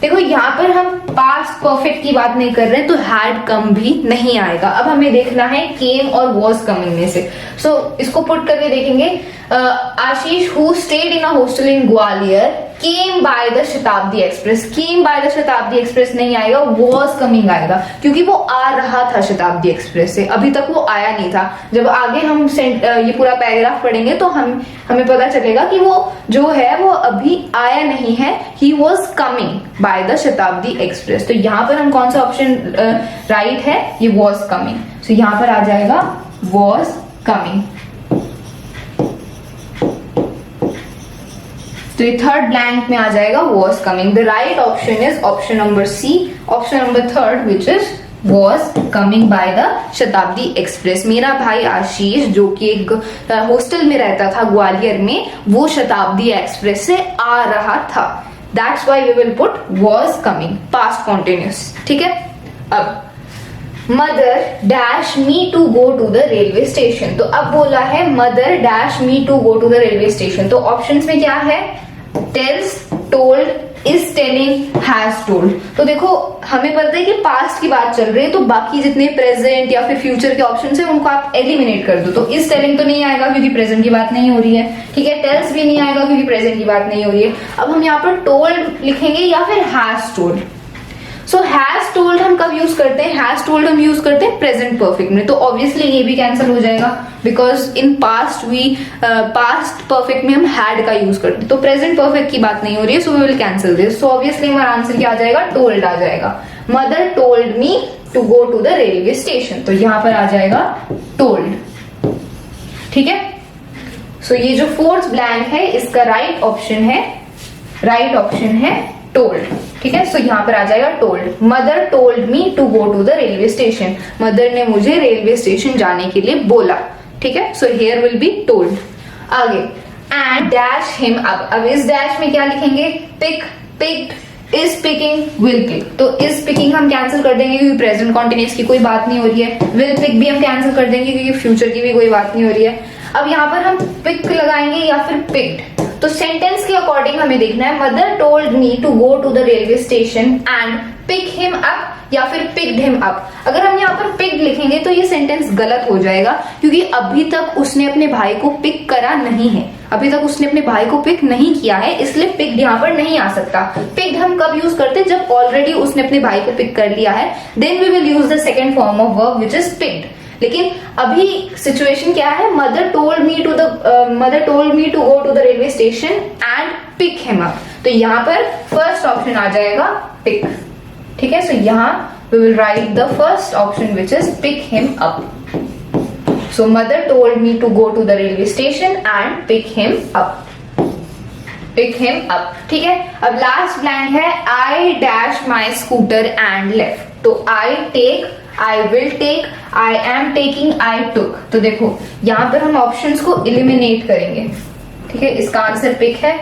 देखो यहाँ पर हम पास्ट परफेक्ट की बात नहीं कर रहे हैं तो हैड कम भी नहीं आएगा। अब हमें देखना है केम और वॉज कमिंग में से। सो इसको पुट करके देखेंगे, Ashish who stayed in a hostel in Gwalior came by the Shatabdi express. Came by the Shatabdi express नहीं आएगा, वॉज कमिंग आएगा क्योंकि वो आ रहा था शताब्दी एक्सप्रेस से, अभी तक वो आया नहीं था। जब आगे हम ये पूरा पैराग्राफ पढ़ेंगे तो हमें पता चलेगा कि वो जो है वो अभी आया नहीं है, he was coming by the Shatabdi express. तो यहाँ पर हम कौन सा ऑप्शन राइट है, ये वॉज कमिंग। सो यहाँ पर आ जाएगा वॉज कमिंग। तो ये थर्ड ब्लैंक में आ जाएगा was coming। The right option is option number C, option number third, which is was coming by the शताब्दी एक्सप्रेस। मेरा भाई आशीष जो कि एक हॉस्टल में रहता था ग्वालियर में, वो शताब्दी एक्सप्रेस से आ रहा था। That's why we will put was coming, past continuous। ठीक है, अब mother dash me to go to the railway station. तो अब बोला है mother dash me to go to the railway station. तो ऑप्शंस में क्या है, tells, told, is telling, has told. तो देखो हमें पता है कि पास्ट की बात चल रही है, तो बाकी जितने प्रेजेंट या फिर फ्यूचर के ऑप्शंस हैं उनको आप एलिमिनेट कर दो। तो इज टेलिंग तो नहीं आएगा क्योंकि प्रेजेंट की बात नहीं हो रही है। ठीक है, टेल्स भी नहीं आएगा क्योंकि प्रेजेंट की बात नहीं हो रही है। अब हम यहाँ पर टोल्ड लिखेंगे या फिर has told. So has told हम कब यूज करते हैं, हैज टोल्ड हम यूज करते हैं प्रेजेंट परफेक्ट में। तो ऑब्वियसली ये भी कैंसिल हो जाएगा बिकॉज इन पास्ट परफेक्ट में हम हैड का यूज करते हैं, तो प्रेजेंट परफेक्ट की बात नहीं हो रही है। So we will cancel this. So obviously हमारा आंसर क्या आ जाएगा, टोल्ड आ जाएगा। Mother told me to go to the railway station, तो यहां पर आ जाएगा टोल्ड। ठीक है, सो ये जो फोर्थ ब्लैंक है इसका राइट ऑप्शन है टोल्ड। ठीक है, सो यहाँ पर आ जाएगा told. Mother told me to go to the railway station. मदर ने मुझे रेलवे स्टेशन जाने के लिए बोला। ठीक है, so here will be told. आगे एंड डैश हिम अप। अब इस डैश में क्या लिखेंगे, pick, picked, is picking, will pick. तो इज पिकिंग हम कैंसिल कर देंगे क्योंकि प्रेजेंट कॉन्टिन्यूअस की कोई बात नहीं हो रही है। विल पिक भी हम कैंसिल कर देंगे क्योंकि फ्यूचर की भी कोई बात नहीं हो रही है। अब यहाँ पर हम पिक लगाएंगे या फिर पिक्ड। तो सेंटेंस के अकॉर्डिंग हमें देखना है, mother told me to go to the railway station and pick him up या फिर पिक्ड हिम अप। अगर हम यहाँ पर पिक्ड लिखेंगे तो ये सेंटेंस गलत हो जाएगा क्योंकि अभी तक उसने अपने भाई को पिक करा नहीं है, अभी तक उसने अपने भाई को पिक नहीं किया है, इसलिए पिक्ड यहाँ पर नहीं आ सकता। पिक्ड हम कब यूज करते हैं, जब ऑलरेडी उसने अपने भाई को पिक कर लिया है, then we will use the second form of verb which is picked. लेकिन अभी सिचुएशन क्या है, mother told me to go to the railway station and pick him up. तो यहाँ पर फर्स्ट ऑप्शन आ जाएगा पिक। ठीक है, सो यहाँ we will write the first option which is pick him up. So mother told me to go to the railway station and pick him up. Pick him up. ठीक है, अब last blank है I dash my scooter and left. तो I take, I will take, I am taking, I took. तो देखो यहां पर हम ऑप्शंस को एलिमिनेट करेंगे। ठीक है, इसका आंसर पिक है।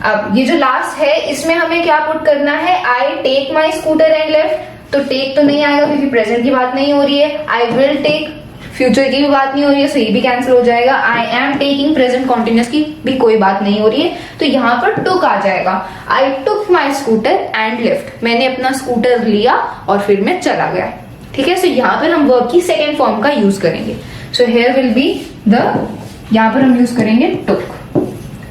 अब ये जो लास्ट है इसमें हमें क्या पुट करना है, I take my scooter and left. तो टेक तो नहीं आएगा क्योंकि प्रेजेंट की बात नहीं हो रही है। आई विल टेक, फ्यूचर की भी बात नहीं हो रही है, सो ये भी कैंसिल हो जाएगा। आई एम टेकिंग, प्रेजेंट कॉन्टिन्यूस की भी कोई बात नहीं हो रही है, तो यहाँ पर टुक आ जाएगा। आई टुक माई स्कूटर एंड लेफ्ट, मैंने अपना स्कूटर लिया और फिर मैं चला गया। ठीक है, सो यहाँ पर हम वर्ब की सेकेंड फॉर्म का यूज करेंगे। सो हेयर विल बी यहाँ पर हम यूज करेंगे टुक।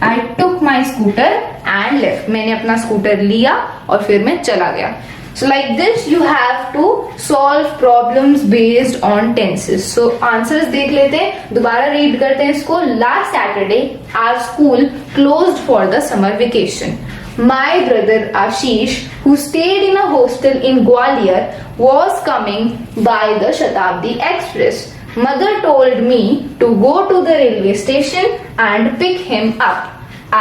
आई टुक माई स्कूटर एंड लेफ्ट, मैंने अपना स्कूटर लिया और फिर मैं चला गया। So like this you have to solve problems based on tenses. So answers देख लेते हैं, दोबारा रीड करते हैं इसको। Last Saturday our school closed for the summer vacation. My brother Ashish, who stayed in a hostel in Gwalior, was coming by the Shatabdi Express. Mother told me to go to the railway station and pick him up.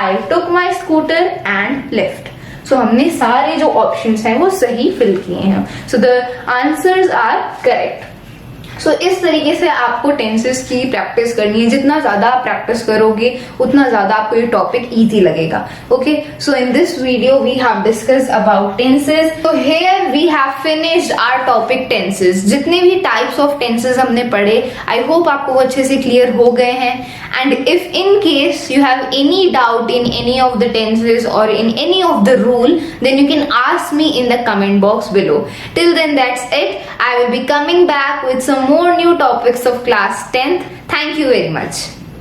I took my scooter and left. सो हमने सारे जो options हैं वो सही fill किए हैं। So the answers are correct. सो इस तरीके से आपको टेंसेस की प्रैक्टिस करनी है। जितना ज्यादा आप प्रैक्टिस करोगे उतना ज्यादा आपको ये टॉपिक इजी लगेगा। Okay, so in this video we have discussed about tenses. तो here we have finished our topic tenses. जितने भी टाइप्स ऑफ टेंसेस हमने पढ़े, आई होप आपको अच्छे से क्लियर हो गए हैं। And if in case you have any doubt in any of the tenses or in any of the rule, then you can ask me in the comment box below. Till then, that's it. I will be coming back with some more new topics of class 10th. Thank you very much.